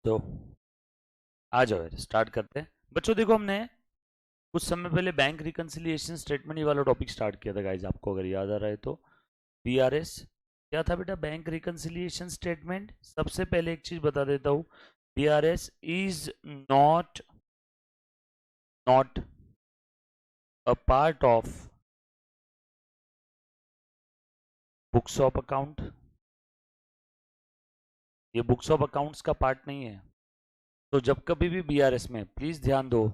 तो आ जाओ यार, स्टार्ट करते हैं बच्चों। देखो, हमने कुछ समय पहले बैंक रिकंसिलिएशन स्टेटमेंट ये वाला टॉपिक स्टार्ट किया था गाइज, आपको अगर याद आ रहा है तो। बीआरएस क्या था बेटा? Bank reconciliation statement. सबसे पहले एक चीज बता देता हूँ, BRS is not a part of books of account. ये बुक्स ऑफ अकाउंट्स का पार्ट नहीं है। तो जब कभी भी बीआरएस में, प्लीज ध्यान दो,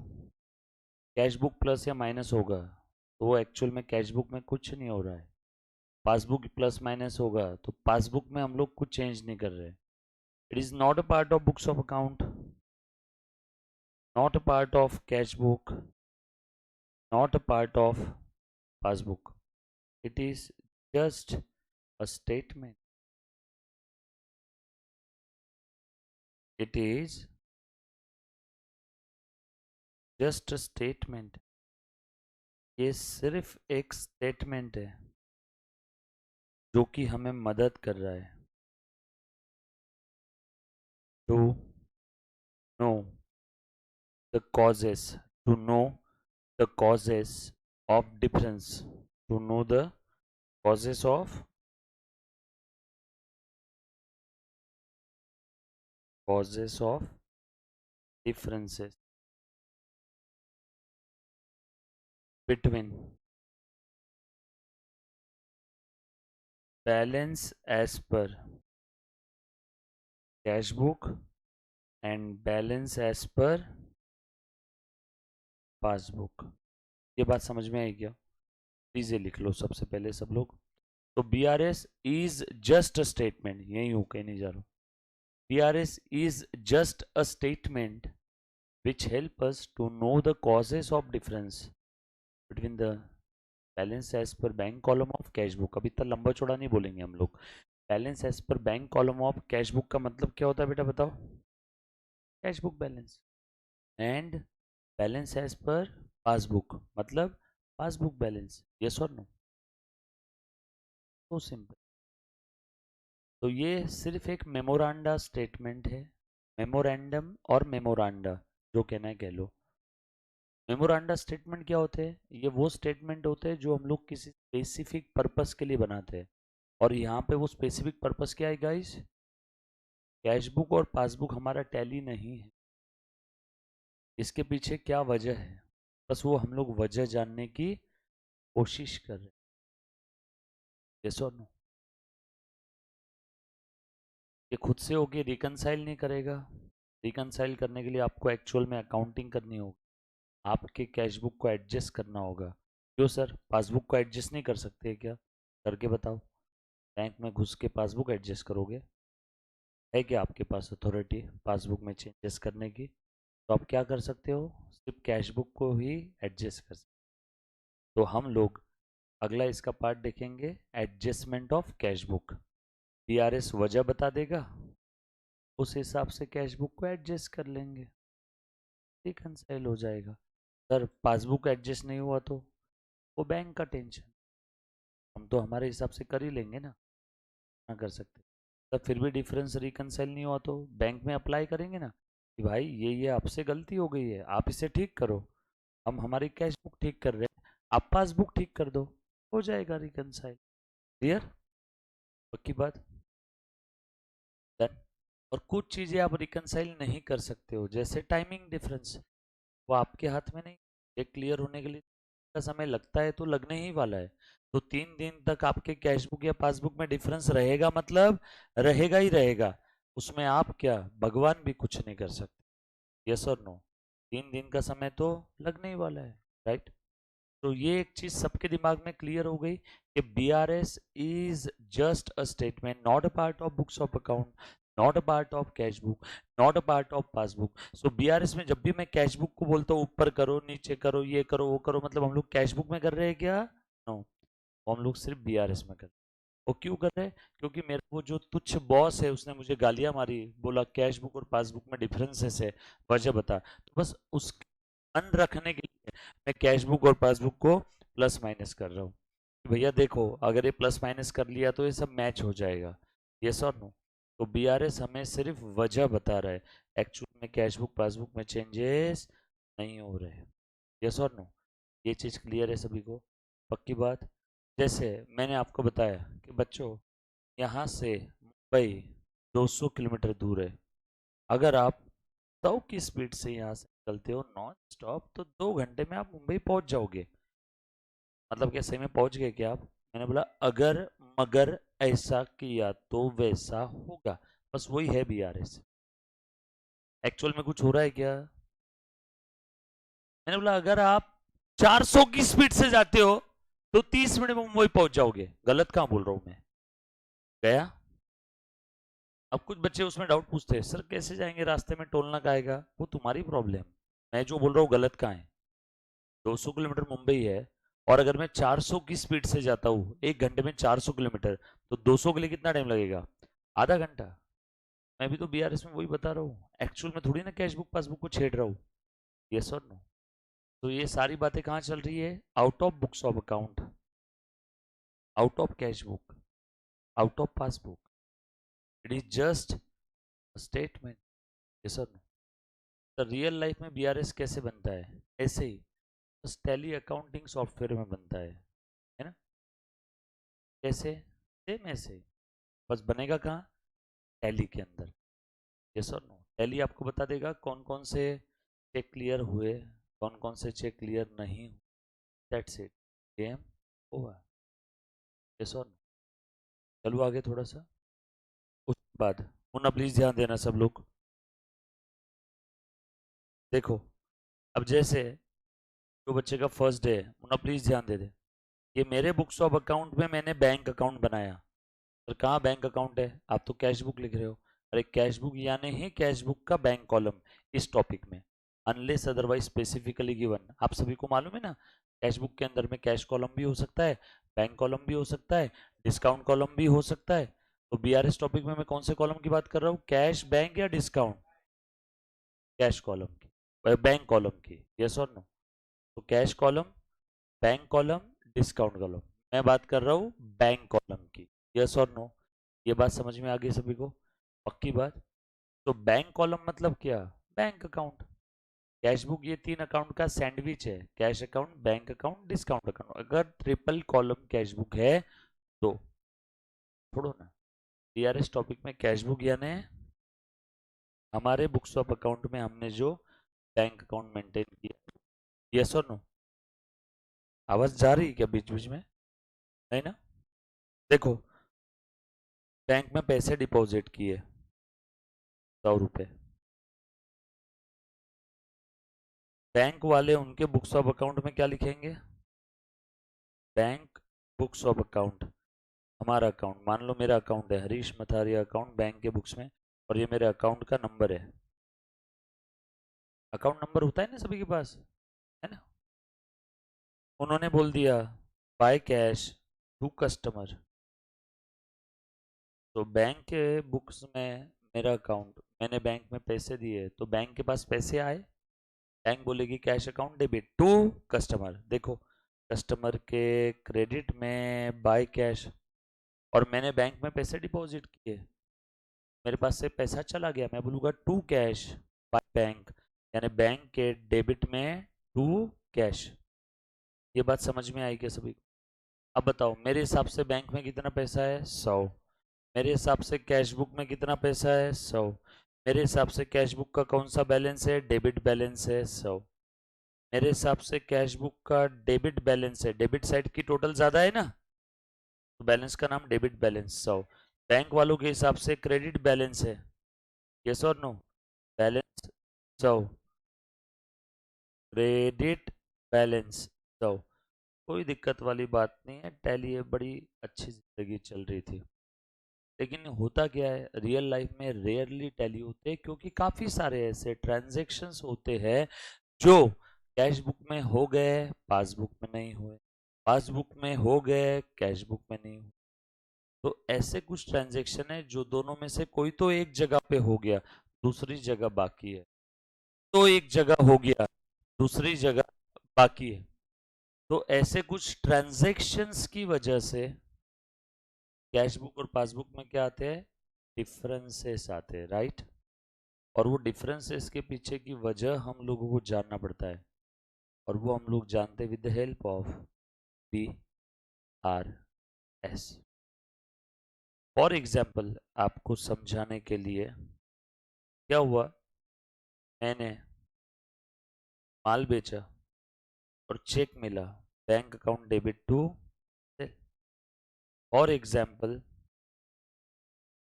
कैश बुक प्लस या माइनस होगा तो वो एक्चुअल में कैश बुक में कुछ नहीं हो रहा है। पासबुक प्लस माइनस होगा तो पासबुक में हम लोग कुछ चेंज नहीं कर रहे। It is not a part of books of account, not a part of cash book, not a part of passbook. It is just a statement. It is just a statement. ये सिर्फ एक statement है जो कि हमें मदद कर रहा है to know the causes, to know the causes of difference, to know the causes of differences between balance as per cash book and balance as per passbook. ये बात समझ में आई क्या? प्लीज ये लिख लो सबसे पहले सब लोग। तो B R S is just a statement, यही हूं, कहीं नहीं जा रहा हूं। B R S is just a statement which help us to know the causes of difference between the balance as per bank column of cash book। अभी इतना लंबा चौड़ा नहीं बोलेंगे हम लोग। बैलेंस एज पर bank column of cash book का मतलब क्या होता है बेटा, बताओ? Cash book balance. And balance as पर पासबुक मतलब पासबुक बैलेंस। यस और नो? तो सिंपल। तो ये सिर्फ एक मेमोरांडा स्टेटमेंट है। मेमोरेंडम और मेमोरांडा, जो कहना है कह लो। मेमोरांडा स्टेटमेंट क्या होते हैं? ये वो स्टेटमेंट होते हैं जो हम लोग किसी स्पेसिफिक पर्पस के लिए बनाते हैं। और यहाँ पे वो स्पेसिफिक पर्पस क्या है गाइस? कैश बुक और पासबुक हमारा टैली नहीं है। इसके पीछे क्या वजह है, बस वो हम लोग वजह जानने की कोशिश कर रहे हैं। यस और नो? ये खुद से होके रिकनसाइल नहीं करेगा। रिकनसाइल करने के लिए आपको एक्चुअल में अकाउंटिंग करनी होगी, आपके कैश बुक को एडजस्ट करना होगा। क्यों सर, पासबुक को एडजस्ट नहीं कर सकते क्या? करके बताओ। बैंक में घुस के पासबुक एडजस्ट करोगे? है क्या आपके पास अथॉरिटी पासबुक में चेंजेस करने की? तो आप क्या कर सकते हो? सिर्फ कैश बुक को ही एडजस्ट कर सकते। तो हम लोग अगला इसका पार्ट देखेंगे, adjustment of cash book. BRS वजह बता देगा, उस हिसाब से कैश बुक को एडजस्ट कर लेंगे, रिकंसाइल हो जाएगा। सर पासबुक एडजस्ट नहीं हुआ तो वो बैंक का टेंशन, हम तो हमारे हिसाब से कर ही लेंगे ना कर सकते। तब फिर भी डिफरेंस रिकंसाइल नहीं हुआ तो बैंक में अप्लाई करेंगे ना कि भाई ये आपसे गलती हो गई है, आप इसे ठीक करो। हम हमारी कैश बुक ठीक कर रहे हैं, आप पासबुक ठीक कर दो, हो जाएगा रिकंसाइल। क्लियर? पक्की बात? डन। और कुछ चीजें आप रिकंसाइल नहीं कर सकते हो, जैसे टाइमिंग डिफरेंस, वो आपके हाथ में नहीं। ये क्लियर होने के लिए का समय लगता है तो लगने ही वाला है। तो 3 दिन तक आपके कैश बुक या पासबुक में डिफरेंस रहेगा, मतलब रहेगा ही रहेगा। उसमें आप क्या, भगवान भी कुछ नहीं कर सकते। यस और नो? 3 दिन का समय तो लगने ही वाला है, राइट? तो ये एक चीज सबके दिमाग में क्लियर हो गई कि B R S is just a statement, not a part of books of account, not a part of cash book, not a part of passbook. So B R S में जब भी मैं कैश बुक को बोलता हूँ ऊपर करो नीचे करो ये करो वो करो, मतलब हम लोग कैश बुक में कर रहे हैं क्या? नो, हम लोग सिर्फ बी आर एस में कर रहे हैं। वो क्यों कर रहे हैं? क्योंकि मेरा वो जो तुच्छ बॉस है उसने मुझे गालियां मारी, बोला कैश बुक और पासबुक में डिफरेंसेस है, वजह बता। तो बस उस मन रखने के लिए मैं कैश बुक और पासबुक को प्लस माइनस कर रहा हूँ। भैया देखो, अगर ये प्लस माइनस कर लिया तो ये सब मैच हो जाएगा। यस और नो? तो बीआरएस हमें सिर्फ वजह बता रहा है, एक्चुअल में कैश बुक पासबुक में चेंजेस नहीं हो रहे। यस और नो? ये चीज़ क्लियर है सभी को? पक्की बात? जैसे मैंने आपको बताया कि बच्चों यहाँ से मुंबई 200 किलोमीटर दूर है। अगर आप 100 की स्पीड से यहाँ से निकलते हो नॉन स्टॉप तो 2 घंटे में आप मुंबई पहुंच जाओगे। मतलब क्या सही में पहुंच गए क्या आप? मैंने बोला अगर मगर ऐसा किया तो वैसा होगा, बस वही है बीआरएस। एक्चुअल में कुछ हो रहा है क्या? मैंने बोला अगर आप 400 की स्पीड से जाते हो तो 30 मिनट में मुंबई पहुंच जाओगे। गलत कहां बोल रहा हूं मैं? गया? अब कुछ बच्चे उसमें डाउट पूछते हैं, सर कैसे जाएंगे, रास्ते में टोल नाका आएगा। वो तुम्हारी प्रॉब्लम। मैं जो बोल रहा हूँ गलत कहाँ है? 200 किलोमीटर मुंबई है, और अगर मैं 400 की स्पीड से जाता हूँ 1 घंटे में 400 किलोमीटर, तो 200 के लिए कितना टाइम लगेगा? आधा घंटा। मैं भी तो बीआरएस में वही बता रहा हूँ, एक्चुअल में थोड़ी ना कैश बुक पासबुक को छेड़ रहा हूँ। यस और नो? तो ये सारी बातें कहाँ चल रही है? Out of books of account, out of cash book, out of passbook. It is just statement. Yes और नो? तो रियल लाइफ में बीआरएस कैसे बनता है? ऐसे ही, बस टैली अकाउंटिंग सॉफ्टवेयर में बनता है ना? कैसे? सेम ऐसे ही, बस बनेगा कहाँ? टैली के अंदर। यस और नो? टैली आपको बता देगा कौन कौन से चेक क्लियर हुए, कौन कौन से चेक क्लियर नहीं हुए। That's it, game over. Yes और नो? चलो आगे थोड़ा सा। उसके बाद मुन्ना प्लीज ध्यान देना सब लोग। देखो, अब जैसे जो बच्चे का फर्स्ट डे है, मुन्ना प्लीज ध्यान दे दे। ये मेरे बुक्स ऑफ अकाउंट में मैंने बैंक अकाउंट बनाया। और कहाँ बैंक अकाउंट है? आप तो कैश बुक लिख रहे हो। अरे कैश बुक यानी ही कैश बुक का बैंक कॉलम इस टॉपिक में, अनलेस अदरवाइज स्पेसिफिकली गिवन। आप सभी को मालूम है ना, कैश बुक के अंदर में कैश कॉलम भी हो सकता है, बैंक कॉलम भी हो सकता है, डिस्काउंट कॉलम भी हो सकता है। तो बीआरएस टॉपिक में मैं कौन से कॉलम की बात कर रहा हूँ? कैश, बैंक या डिस्काउंट? कैश कॉलम की, बैंक कॉलम की। यस और नो? तो cash column, bank column, discount column. मैं बात कर रहा हूँ बैंक कॉलम की। यस और नो? ये बात समझ में आ गई सभी को? पक्की बात? तो बैंक कॉलम मतलब क्या? Bank account. कैश बुक ये 3 अकाउंट का सैंडविच है, cash account, bank account, discount account. अगर ट्रिपल कॉलम कैश बुक है तो छोड़ो ना। बीआरएस टॉपिक में कैश बुक यानी हमारे बुक्स ऑफ अकाउंट में हमने जो बैंक अकाउंट मेंटेन किया। यस और नो? आवाज जा रही है क्या बीच बीच में? नहीं ना? देखो, बैंक में पैसे डिपॉजिट किए 100 रुपए, बैंक वाले उनके बुक्स ऑफ अकाउंट में क्या लिखेंगे? Bank books of account. हमारा अकाउंट, मान लो मेरा अकाउंट है हरीश मथारिया अकाउंट बैंक के बुक्स में, और ये मेरे अकाउंट का नंबर है। अकाउंट नंबर होता है ना सभी के पास, है ना? उन्होंने बोल दिया बाय कैश टू कस्टमर, तो बैंक के बुक्स में मेरा अकाउंट, मैंने बैंक में पैसे दिए तो बैंक के पास पैसे आए, बैंक बोलेगी cash account debit to customer. देखो, कस्टमर के क्रेडिट में बाय कैश, और मैंने बैंक में पैसे डिपॉजिट किए, मेरे पास से पैसा चला गया, मैं बोलूँगा टू कैश बाय बैंक, यानी बैंक के डेबिट में टू कैश। ये बात समझ में आई क्या सभी को? अब बताओ, मेरे हिसाब से बैंक में कितना पैसा है? 100। मेरे हिसाब से कैश बुक में कितना पैसा है? 100। मेरे हिसाब से कैश बुक का कौन सा बैलेंस है? डेबिट बैलेंस है 100। मेरे हिसाब से कैश बुक का डेबिट बैलेंस है, डेबिट साइड की टोटल ज़्यादा है ना, तो बैलेंस का नाम डेबिट बैलेंस 100। बैंक वालों के हिसाब से क्रेडिट बैलेंस है, यस और नो? Balance 100, credit balance 100। कोई दिक्कत वाली बात नहीं है, टैली ये बड़ी अच्छी जिंदगी चल रही थी। लेकिन होता क्या है, रियल लाइफ में रेयरली टैली होते हैं, क्योंकि काफ़ी सारे ऐसे ट्रांजैक्शंस होते हैं जो कैश बुक में हो गए पासबुक में नहीं हुए, पासबुक में हो गए कैश बुक में नहीं हुए। तो ऐसे कुछ ट्रांजैक्शन है जो दोनों में से कोई तो एक जगह पे हो गया, दूसरी जगह बाकी है, तो एक जगह हो गया दूसरी जगह बाकी है। तो ऐसे कुछ ट्रांजैक्शंस की वजह से कैश बुक और पासबुक में क्या आते हैं? डिफरेंसेस आते हैं, राइट। और वो डिफरेंसेस के पीछे की वजह हम लोगों को जानना पड़ता है, और वो हम लोग जानते with the help of B R S. For example, आपको समझाने के लिए, क्या हुआ, मैंने माल बेचा और चेक मिला, बैंक अकाउंट डेबिट टू। और एग्जाम्पल,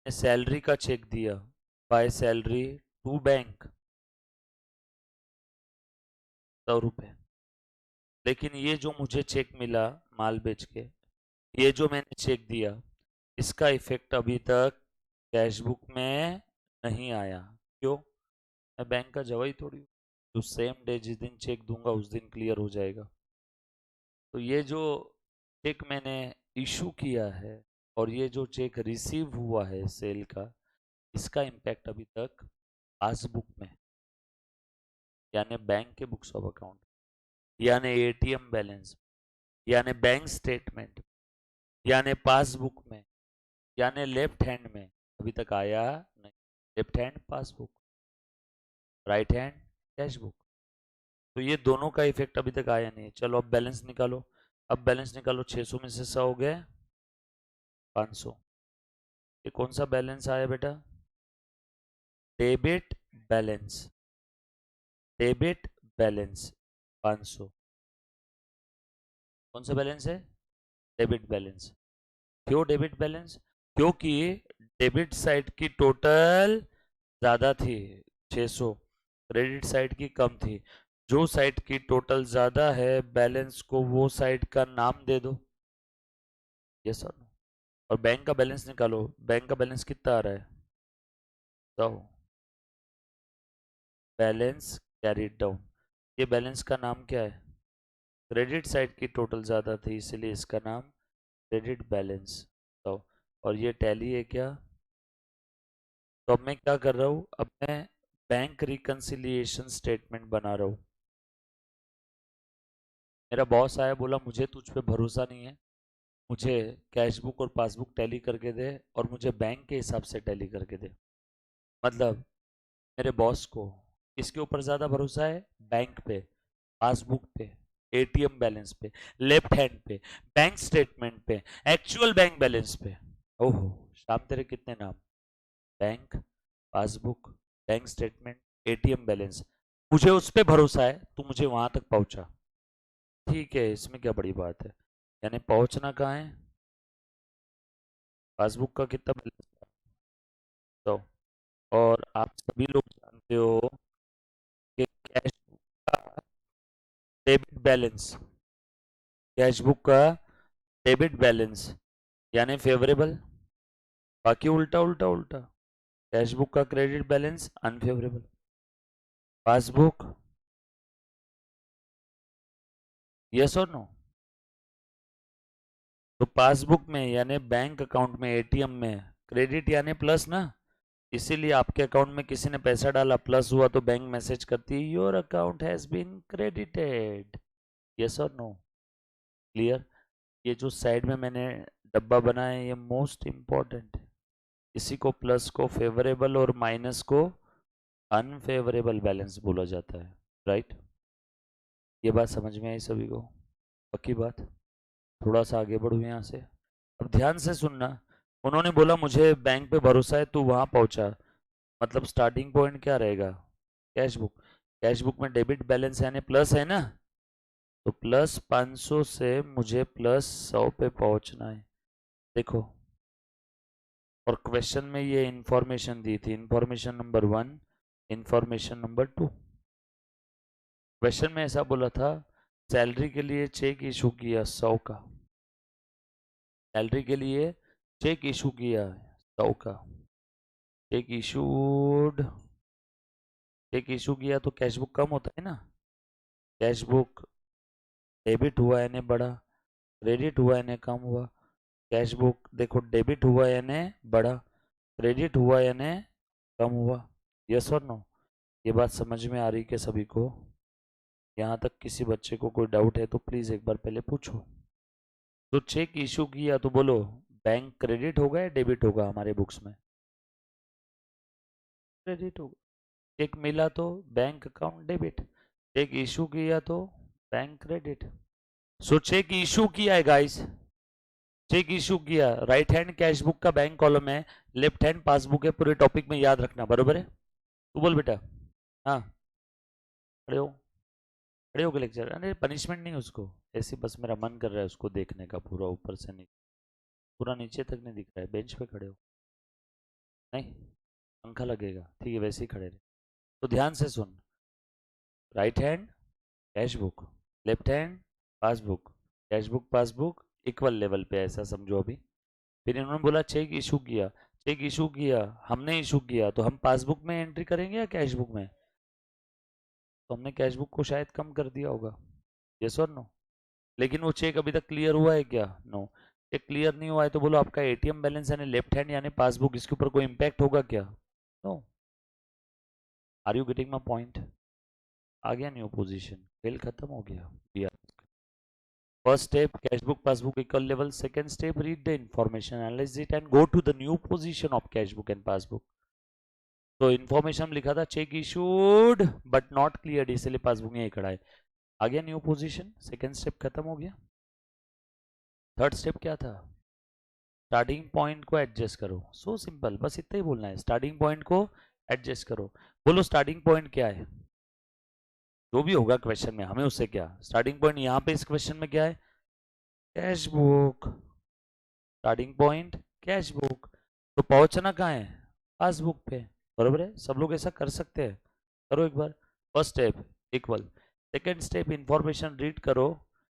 सैलरी का चेक दिया, बाय सैलरी टू बैंक, 100 रुपये। लेकिन ये जो मुझे चेक मिला माल बेच के, ये जो मैंने चेक दिया, इसका इफेक्ट अभी तक कैश बुक में नहीं आया। क्यों? मैं बैंक का जवाई थोड़ी हूँ, तो सेम डे जिस दिन चेक दूंगा उस दिन क्लियर हो जाएगा। तो ये जो चेक मैंने इशू किया है और ये जो चेक रिसीव हुआ है सेल का, इसका इम्पैक्ट अभी तक पासबुक में, यानी बैंक के बुक्स ऑफ अकाउंट, यानी एटीएम बैलेंस, यानी बैंक स्टेटमेंट, यानी पासबुक में, यानी लेफ्ट हैंड में अभी तक आया नहीं। Left hand passbook, right hand cash book. तो ये दोनों का इफेक्ट अभी तक आया नहीं। चलो अब बैलेंस निकालो। अब बैलेंस निकालो, 600 में से 100 हो गए 500। ये कौन सा बैलेंस आया बेटा? Debit balance. Debit balance 500। कौन सा बैलेंस है? Debit balance. क्यों डेबिट बैलेंस? क्योंकि डेबिट साइड की टोटल ज्यादा थी 600, क्रेडिट साइड की कम थी। जो साइड की टोटल ज्यादा है बैलेंस को वो साइड का नाम दे दो। यस और नो। और बैंक का बैलेंस निकालो। बैंक का बैलेंस कितना आ रहा है? तो बैलेंस कैरीड डाउन। ये बैलेंस का नाम क्या है? क्रेडिट साइड की टोटल ज़्यादा थी इसलिए इसका नाम क्रेडिट बैलेंस। तो और ये टैली है क्या? तो अब मैं क्या कर रहा हूँ, अब मैं बैंक रिकंसिलिएशन स्टेटमेंट बना रहा हूँ। मेरा बॉस आया, बोला मुझे तुझ पे भरोसा नहीं है, मुझे कैश बुक और पासबुक टैली करके दे और मुझे बैंक के हिसाब से टैली करके दे। मतलब मेरे बॉस को किसके ऊपर ज़्यादा भरोसा है? बैंक पे, पासबुक पे, एटीएम बैलेंस पे, लेफ्ट हैंड पे, बैंक स्टेटमेंट पे, एक्चुअल बैंक बैलेंस पे। ओहो, शाम तेरे कितने नाम? Bank, passbook, bank statement, ATM balance. मुझे उस पे भरोसा है, तू मुझे वहां तक पहुंचा। ठीक है, इसमें क्या बड़ी बात है? यानी पहुंचना कहाँ है? पासबुक का कितना बैलेंस था? तो और आप सभी लोग जानते हो कि कैश का डेबिट बैलेंस, कैश बुक का डेबिट बैलेंस यानी फेवरेबल, बाकी उल्टा उल्टा उल्टा। कैश बुक का credit balance unfavourable, passbook. Yes और नो? तो पासबुक में यानी बैंक अकाउंट में, एटीएम में क्रेडिट यानी प्लस ना। इसीलिए आपके अकाउंट में किसी ने पैसा डाला, प्लस हुआ तो बैंक मैसेज करती है your account has been credited. Yes और नो? क्लियर? ये जो साइड में मैंने डब्बा बनाया है ये मोस्ट इंपॉर्टेंट है। इसी को प्लस को फेवरेबल और माइनस को अनफेवरेबल बैलेंस बोला जाता है, राइट। ये बात समझ में आई सभी को? पक्की बात? थोड़ा सा आगे बढ़ू यहाँ से। अब ध्यान से सुनना। उन्होंने बोला मुझे बैंक पे भरोसा है, तू वहां पहुंचा। मतलब स्टार्टिंग पॉइंट क्या रहेगा? Cash book. कैश बुक में डेबिट बैलेंस यानी प्लस है ना, तो प्लस 500 से मुझे प्लस 100 पे पहुंचना है। देखो, और क्वेश्चन में ये इंफॉर्मेशन दी थी, information number 1, information number 2। Question में ऐसा बोला था, सैलरी के लिए चेक इशू किया 100 का। सैलरी के लिए चेक इशू किया 100 का। चेक इशूड, चेक इशू किया तो कैश बुक कम होता है ना। कैश बुक डेबिट हुआ यानी बढ़ा, क्रेडिट हुआ यानी कम हुआ। कैश बुक देखो डेबिट हुआ यानी बढ़ा, क्रेडिट हुआ यानी कम हुआ। यस और नो? ये बात समझ में आ रही है सभी को? यहाँ तक किसी बच्चे को कोई डाउट है तो प्लीज एक बार पहले पूछो। तो चेक इशू किया तो बोलो बैंक क्रेडिट होगा या डेबिट होगा हमारे बुक्स में? क्रेडिट होगा। चेक मिला तो bank account debit, cheque issue किया तो bank credit. So cheque issue किया है गाइस, चेक इशू किया, राइट हैंड कैश बुक का बैंक कॉलम है, लेफ्ट हैंड पासबुक है, पूरे टॉपिक में याद रखना, बरोबर है? तू बोल बेटा। हाँ, खड़े हो, खड़े हो के लेक्चर, अरे पनिशमेंट नहीं उसको, ऐसे बस मेरा मन कर रहा है उसको देखने का, पूरा ऊपर से नहीं, पूरा नीचे तक नहीं दिख रहा है, बेंच पे खड़े हो, नहीं पंखा लगेगा, ठीक है वैसे ही खड़े रहे। तो ध्यान से सुन, right hand cash book, left hand passbook, cash book passbook equal level पे, ऐसा समझो अभी। फिर इन्होंने बोला चेक इशू किया, चेक इशू किया, हमने इशू किया, तो हम पासबुक में एंट्री करेंगे या कैश बुक में? तो हमने कैश बुक को शायद कम कर दिया होगा, यस और नो? लेकिन वो चेक अभी तक क्लियर हुआ है क्या? नो। चेक क्लियर नहीं हुआ है तो बोलो आपका एटीएम बैलेंस यानी लेफ्ट हैंड यानी पासबुक, इसके ऊपर कोई इंपैक्ट होगा क्या? No. Are you getting my point? आ गया न्यू पोजीशन, खेल खत्म हो गया। First step, cash book, passbook equal level. Second step, read the information, analyze it, and go to the new position of cash book and passbook. तो information में लिखा था check issued but not cleared, इसलिए passbook में यही खड़ा है। आ गया न्यू पोजीशन, सेकंड स्टेप खत्म हो गया। थर्ड स्टेप क्या था? स्टार्टिंग पॉइंट को एडजस्ट करो, सो सिंपल, बस इतना ही बोलना है, स्टार्टिंग पॉइंट को एडजस्ट करो। बोलो स्टार्टिंग पॉइंट क्या है? जो भी होगा क्वेश्चन में हमें उससे क्या, स्टार्टिंग पॉइंट यहाँ पे इस क्वेश्चन में क्या है? Cash book. Starting point cash book, तो पहुंचना कहाँ है? पासबुक पे, बरोबर है? सब लोग ऐसा कर सकते हैं, करो एक बार। First step equal, second step information read करो,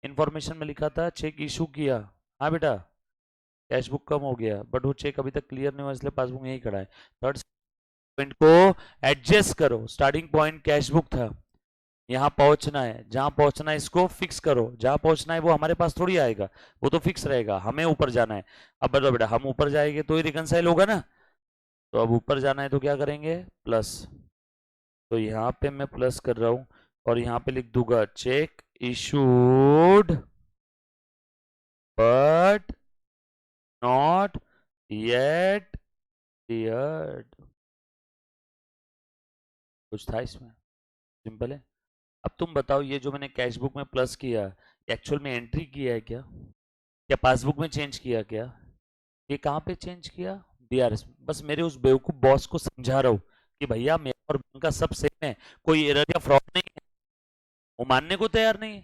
इंफॉर्मेशन में लिखा था चेक इशू किया, हाँ बेटा कैश बुक कम हो गया, बट वो चेक अभी तक क्लियर नहीं हुआ इसलिए पासबुक यही खड़ा है। थर्ड पॉइंट को एडजस्ट करो, स्टार्टिंग पॉइंट कैश बुक था, यहाँ पहुंचना है, जहां पहुंचना है इसको फिक्स करो, जहां पहुंचना है वो हमारे पास थोड़ी आएगा, वो तो फिक्स रहेगा, हमें ऊपर जाना है। अब बताओ बेटा, हम ऊपर जाएंगे तो ही रिकनसाइल होगा ना, तो अब ऊपर जाना है तो क्या करेंगे? प्लस, तो यहाँ पे मैं प्लस कर रहा हूं और यहाँ पे लिख दूंगा check issued but not yet cleared. कुछ था इसमें? सिंपल है। अब तुम बताओ, ये जो मैंने कैश बुक में प्लस किया, एक्चुअल में एंट्री किया है क्या? क्या पासबुक में चेंज किया क्या? ये कहाँ पे चेंज किया? डीआरएस। बस मेरे उस बेवकूफ बॉस को समझा रहा हूँ कि भैया मेरा और बैंक का सब सेम है, कोई एरर या फ्रॉड नहीं है, वो मानने को तैयार नहीं है।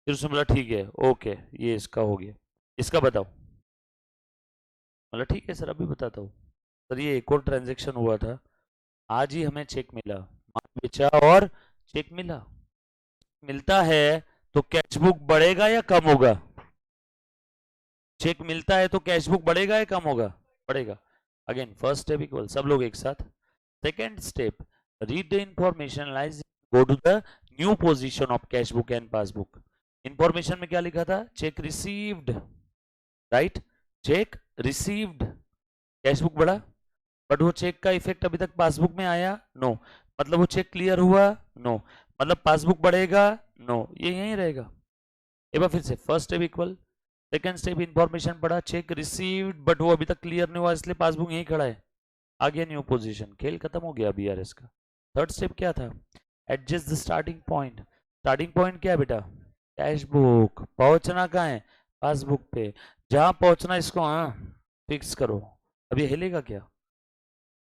फिर उसने बोला ठीक है ओके, ये इसका हो गया, इसका बताओ। बोला ठीक है सर अभी बताता हूँ। सर ये एक और ट्रांजेक्शन हुआ था, आज ही हमें चेक मिला, माल बेचा और चेक मिला, मिलता है तो कैश बुक बढ़ेगा या कम होगा? चेक मिलता है तो कैश बुक बढ़ेगा या कम होगा? बढ़ेगा। अगेन फर्स्ट स्टेप इक्वल, सब लोग एक साथ। Second step, read the information, lies go to the new position of cash book and passbook. Information में क्या लिखा था? Check received, right, check received, cash book बढ़ा, बट वो चेक का इफेक्ट अभी तक पासबुक में आया? नो। मतलब वो चेक क्लियर हुआ? नो। मतलब पासबुक बढ़ेगा? नो, ये यहीं रहेगा। एक बार फिर से, first step equal, second step information पढ़ा, चेक रिसीव्ड, बट वो अभी तक क्लियर नहीं हुआ इसलिए पासबुक यहीं खड़ा है, आ गया न्यू पोजीशन, खेल खत्म हो गया बीआरएस का। थर्ड स्टेप क्या था? Adjust the starting point. Starting point क्या है बेटा? Cash book. पहुंचना कहाँ है? पासबुक पे। जहां पहुंचना इसको हाँ फिक्स करो। अब ये हिलेगा क्या?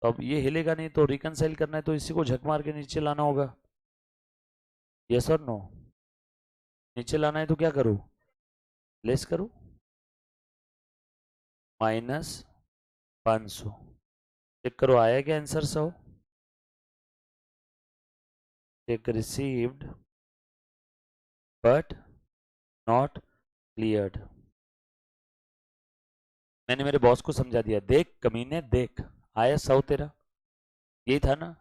तो अब ये हिलेगा नहीं, तो रिकनसाइल करना है तो इसी को झक मार के नीचे लाना होगा, यस और नो? नीचे लाना है तो क्या करूं? लेस करूं, -500। चेक करो आया क्या answer? 100। Check received but not cleared. मैंने मेरे बॉस को समझा दिया, देख कमीने देख, आया 100 तेरा, यही था ना?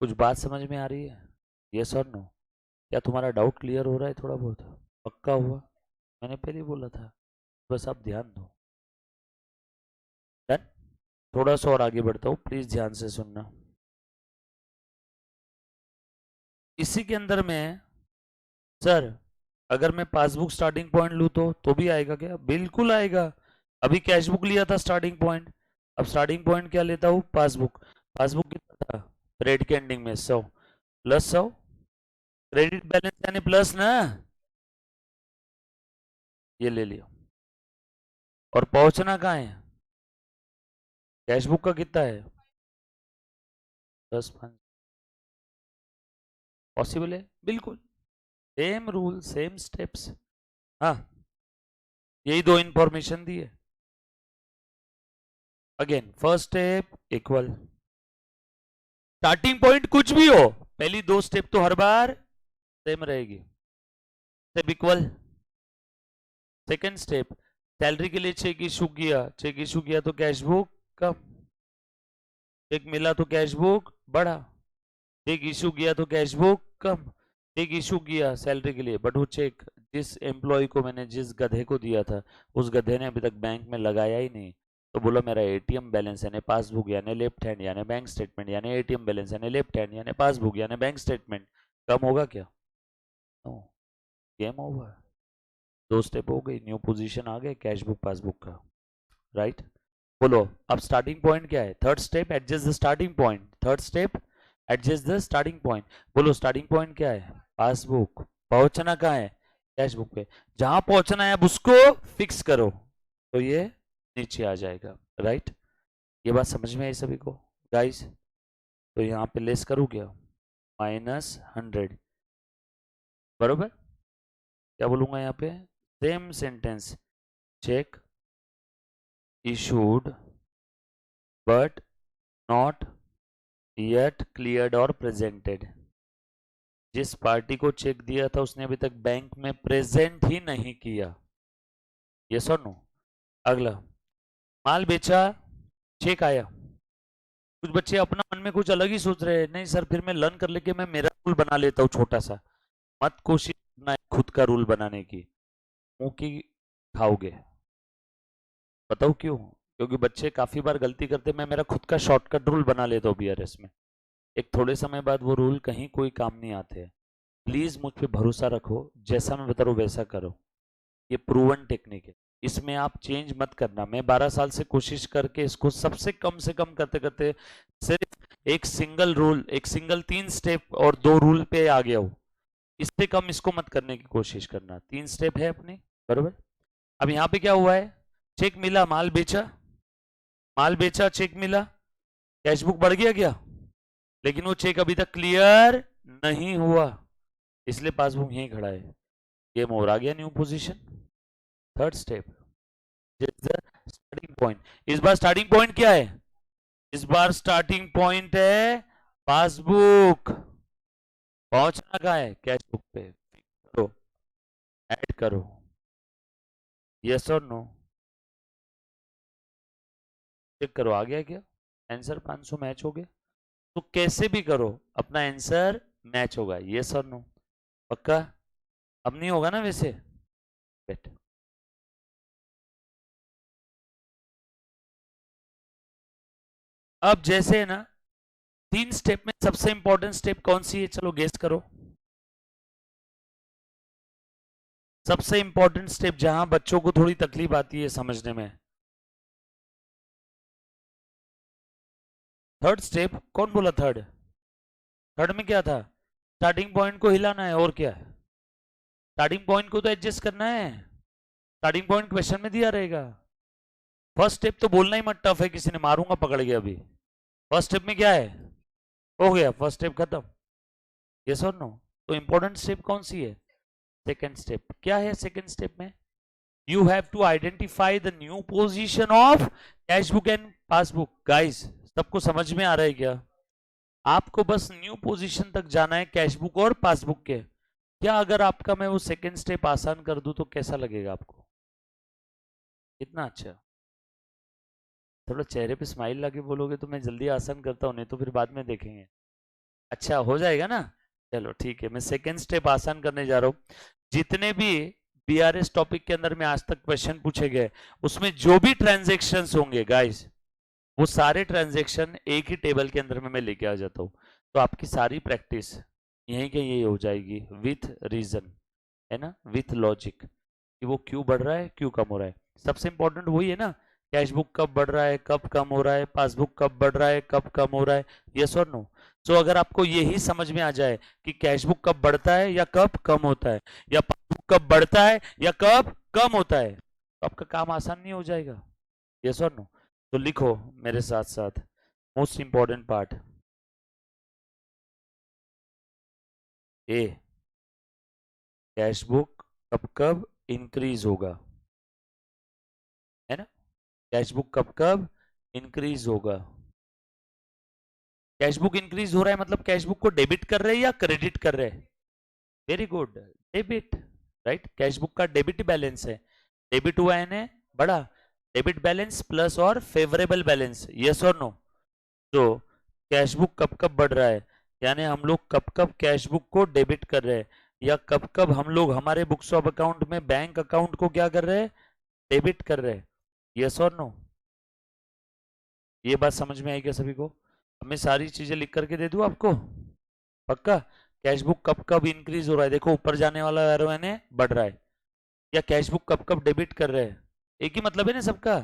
कुछ बात समझ में आ रही है, यस और नो? क्या तुम्हारा डाउट क्लियर हो रहा है थोड़ा बहुत? पक्का हुआ? मैंने पहले ही बोला था, बस आप ध्यान दो। डन। थोड़ा सा और आगे बढ़ता हूँ, प्लीज ध्यान से सुनना। इसी के अंदर में सर, अगर मैं पासबुक स्टार्टिंग पॉइंट लूँ तो भी आएगा क्या? बिल्कुल आएगा। अभी कैश बुक लिया था स्टार्टिंग पॉइंट, अब स्टार्टिंग पॉइंट क्या लेता हूँ, पासबुक। पासबुक कितना था, पीरियड के एंडिंग में 100 प्लस 100, क्रेडिट बैलेंस यानी प्लस ना, ये ले लिया। और पहुंचना कहाँ है, कैश बुक का कितना है 10 5, पॉसिबल है बिल्कुल, सेम रूल सेम स्टेप्स। हाँ, यही दो इंफॉर्मेशन दी है। Again first step equal, starting point कुछ भी हो, पहली दो स्टेप तो हर बार सेम रहेगी। Step equal, second step, salary के लिए चेक इशू किया, चेक इशू किया तो कैश बुक कम, चेक मिला तो कैश बुक बढ़ा, चेक इशू किया तो कैश बुक कम, चेक इशू किया सैलरी के लिए, बट वो चेक जिस एम्प्लॉय को मैंने जिस गधे को दिया था, उस गधे ने अभी तक बैंक में लगाया ही नहीं। तो बोलो मेरा एटीएम बैलेंस यानी पासबुक यानी लेफ्ट हैंड यानी बैंक स्टेटमेंट यानी एटीएम बैलेंस यानी लेफ्ट हैंड यानी पासबुक यानी बैंक स्टेटमेंट कम होगा क्या, नो, गेम ओवर। दो स्टेप हो गई, न्यू पोजीशन आ गए कैश बुक पासबुक का, राइट। बोलो अब स्टार्टिंग पॉइंट क्या है, third step adjust the starting point, third step adjust the starting point. बोलो स्टार्टिंग पॉइंट क्या है, पासबुक, पहुंचना कहाँ है, कैश बुक पे, जहां पहुंचना है अब उसको फिक्स करो तो ये नीचे आ जाएगा, राइट। ये बात समझ में आई सभी को गाइस। तो यहाँ पे लेस करूँ क्या, -100, बरोबर। क्या बोलूंगा यहाँ पे, same sentence, check issued but not yet cleared और presented। जिस पार्टी को चेक दिया था उसने अभी तक बैंक में प्रेजेंट ही नहीं किया, यस और नो। अगला, माल बेचा, चेक आया, कुछ बच्चे अपना मन में कुछ अलग ही सोच रहे हैं, नहीं सर फिर मैं लर्न कर लेके मैं मेरा रूल बना लेता हूँ छोटा सा। मत कोशिश करना है खुद का रूल बनाने की, मुंह की खाओगे। बताओ क्यों, क्योंकि बच्चे काफी बार गलती करते, मैं मेरा खुद का शॉर्टकट रूल बना लेता हूँ बीआरएस में, एक थोड़े समय बाद वो रूल कहीं कोई काम नहीं आते। प्लीज मुझ पे भरोसा रखो, जैसा मैं बता रहा हूँ वैसा करो, ये प्रूवन टेक्निक है, इसमें आप चेंज मत करना। मैं 12 साल से कोशिश करके इसको सबसे कम से कम करते करते सिर्फ एक सिंगल रूल, एक सिंगल 3 स्टेप और 2 रूल पे आ गया हूं, इससे कम इसको मत करने की कोशिश करना, 3 स्टेप है अपनी, बरोबर। अब यहाँ पे क्या हुआ है, चेक मिला, माल बेचा, माल बेचा चेक मिला, कैश बुक बढ़ गया क्या, लेकिन वो चेक अभी तक क्लियर नहीं हुआ, इसलिए पासबुक यहीं खड़ा है, गेम ओवर, आ गया new position. Third step, starting point, इस बार स्टार्टिंग पॉइंट क्या है, इस बार स्टार्टिंग पॉइंट है पासबुक, पहुंचना कहाँ है, कैश बुक पे, करो, ऐड करो, यस और नो, चेक करो आ गया क्या, आंसर 500 मैच हो गया। तो कैसे भी करो अपना आंसर मैच होगा, यस और नो, पक्का। अब नहीं होगा ना वैसे, बेट। अब जैसे है ना, 3 स्टेप में सबसे इंपॉर्टेंट स्टेप कौन सी है, चलो गेस करो। सबसे इंपॉर्टेंट स्टेप जहां बच्चों को थोड़ी तकलीफ आती है समझने में, थर्ड स्टेप, कौन बोला थर्ड, थर्ड में क्या था, स्टार्टिंग पॉइंट को हिलाना है और क्या है, स्टार्टिंग पॉइंट को तो एडजस्ट करना है, स्टार्टिंग पॉइंट क्वेश्चन में दिया रहेगा। फर्स्ट स्टेप तो बोलना ही मत टफ है, किसी ने मारूंगा पकड़ गया अभी। फर्स्ट स्टेप में क्या है, हो गया फर्स्ट स्टेप खत्म, यस और नो। तो इंपॉर्टेंट स्टेप कौन सी है, सेकेंड स्टेप, क्या है सेकेंड स्टेप में, you have to identify the new position of cash book and passbook. Guys सबको समझ में आ रहा है क्या, आपको बस न्यू पोजीशन तक जाना है कैश बुक और पासबुक के। क्या अगर आपका मैं वो सेकेंड स्टेप आसान कर दूं तो कैसा लगेगा आपको, कितना अच्छा, थोड़ा चेहरे पे स्माइल लगे बोलोगे तो मैं जल्दी आसान करता हूँ, नहीं तो फिर बाद में देखेंगे। अच्छा हो जाएगा ना, चलो ठीक है, मैं सेकेंड स्टेप आसान करने जा रहा हूँ। जितने भी बीआरएस टॉपिक के अंदर में आज तक क्वेश्चन पूछे गए, उसमें जो भी ट्रांजेक्शन्स होंगे गाइस, वो सारे ट्रांजेक्शन एक ही टेबल के अंदर में मैं लेके आ जाता हूँ, तो आपकी सारी प्रैक्टिस यहीं के यही हो जाएगी, विथ रीजन, है ना, विथ लॉजिक, कि वो क्यों बढ़ रहा है क्यों कम हो रहा है। सबसे इंपॉर्टेंट वही है ना, कैश बुक कब बढ़ रहा है, कब कम हो रहा है, पासबुक कब बढ़ रहा है, कब कम हो रहा है, यस और नो। सो अगर आपको यही समझ में आ जाए कि कैश बुक कब बढ़ता है या कब कम होता है, या पासबुक कब बढ़ता है या कब कम होता है, तो आपका काम आसान नहीं हो जाएगा, यस और नो। तो लिखो मेरे साथ साथ, most important part A, cash book कब कब इंक्रीज होगा, है ना। कैश बुक कब कब इंक्रीज होगा, कैश बुक इंक्रीज हो रहा है मतलब कैश बुक को डेबिट कर रहे हैं या क्रेडिट कर रहे हैं, very good, debit, right. Cash book का डेबिट बैलेंस है, डेबिट हुआ है बड़ा, डेबिट बैलेंस प्लस और फेवरेबल बैलेंस, यस और नो। तो कैश बुक कब कब बढ़ रहा है, यानी हम लोग कब कब कैश बुक को डेबिट कर रहे हैं, या कब कब हम लोग हमारे बुक्स ऑफ अकाउंट में बैंक अकाउंट को क्या कर रहे हैं, डेबिट कर रहे हैं, यस और नो। ये बात समझ में आई क्या सभी को? अब मैं सारी चीजें लिख करके दे दूं आपको, पक्का। कैश बुक कब कब इंक्रीज हो रहा है, देखो ऊपर जाने वाला एरो है बढ़ रहा है, या कैश बुक कब कब डेबिट कर रहे हैं, एक ही मतलब है ना सबका।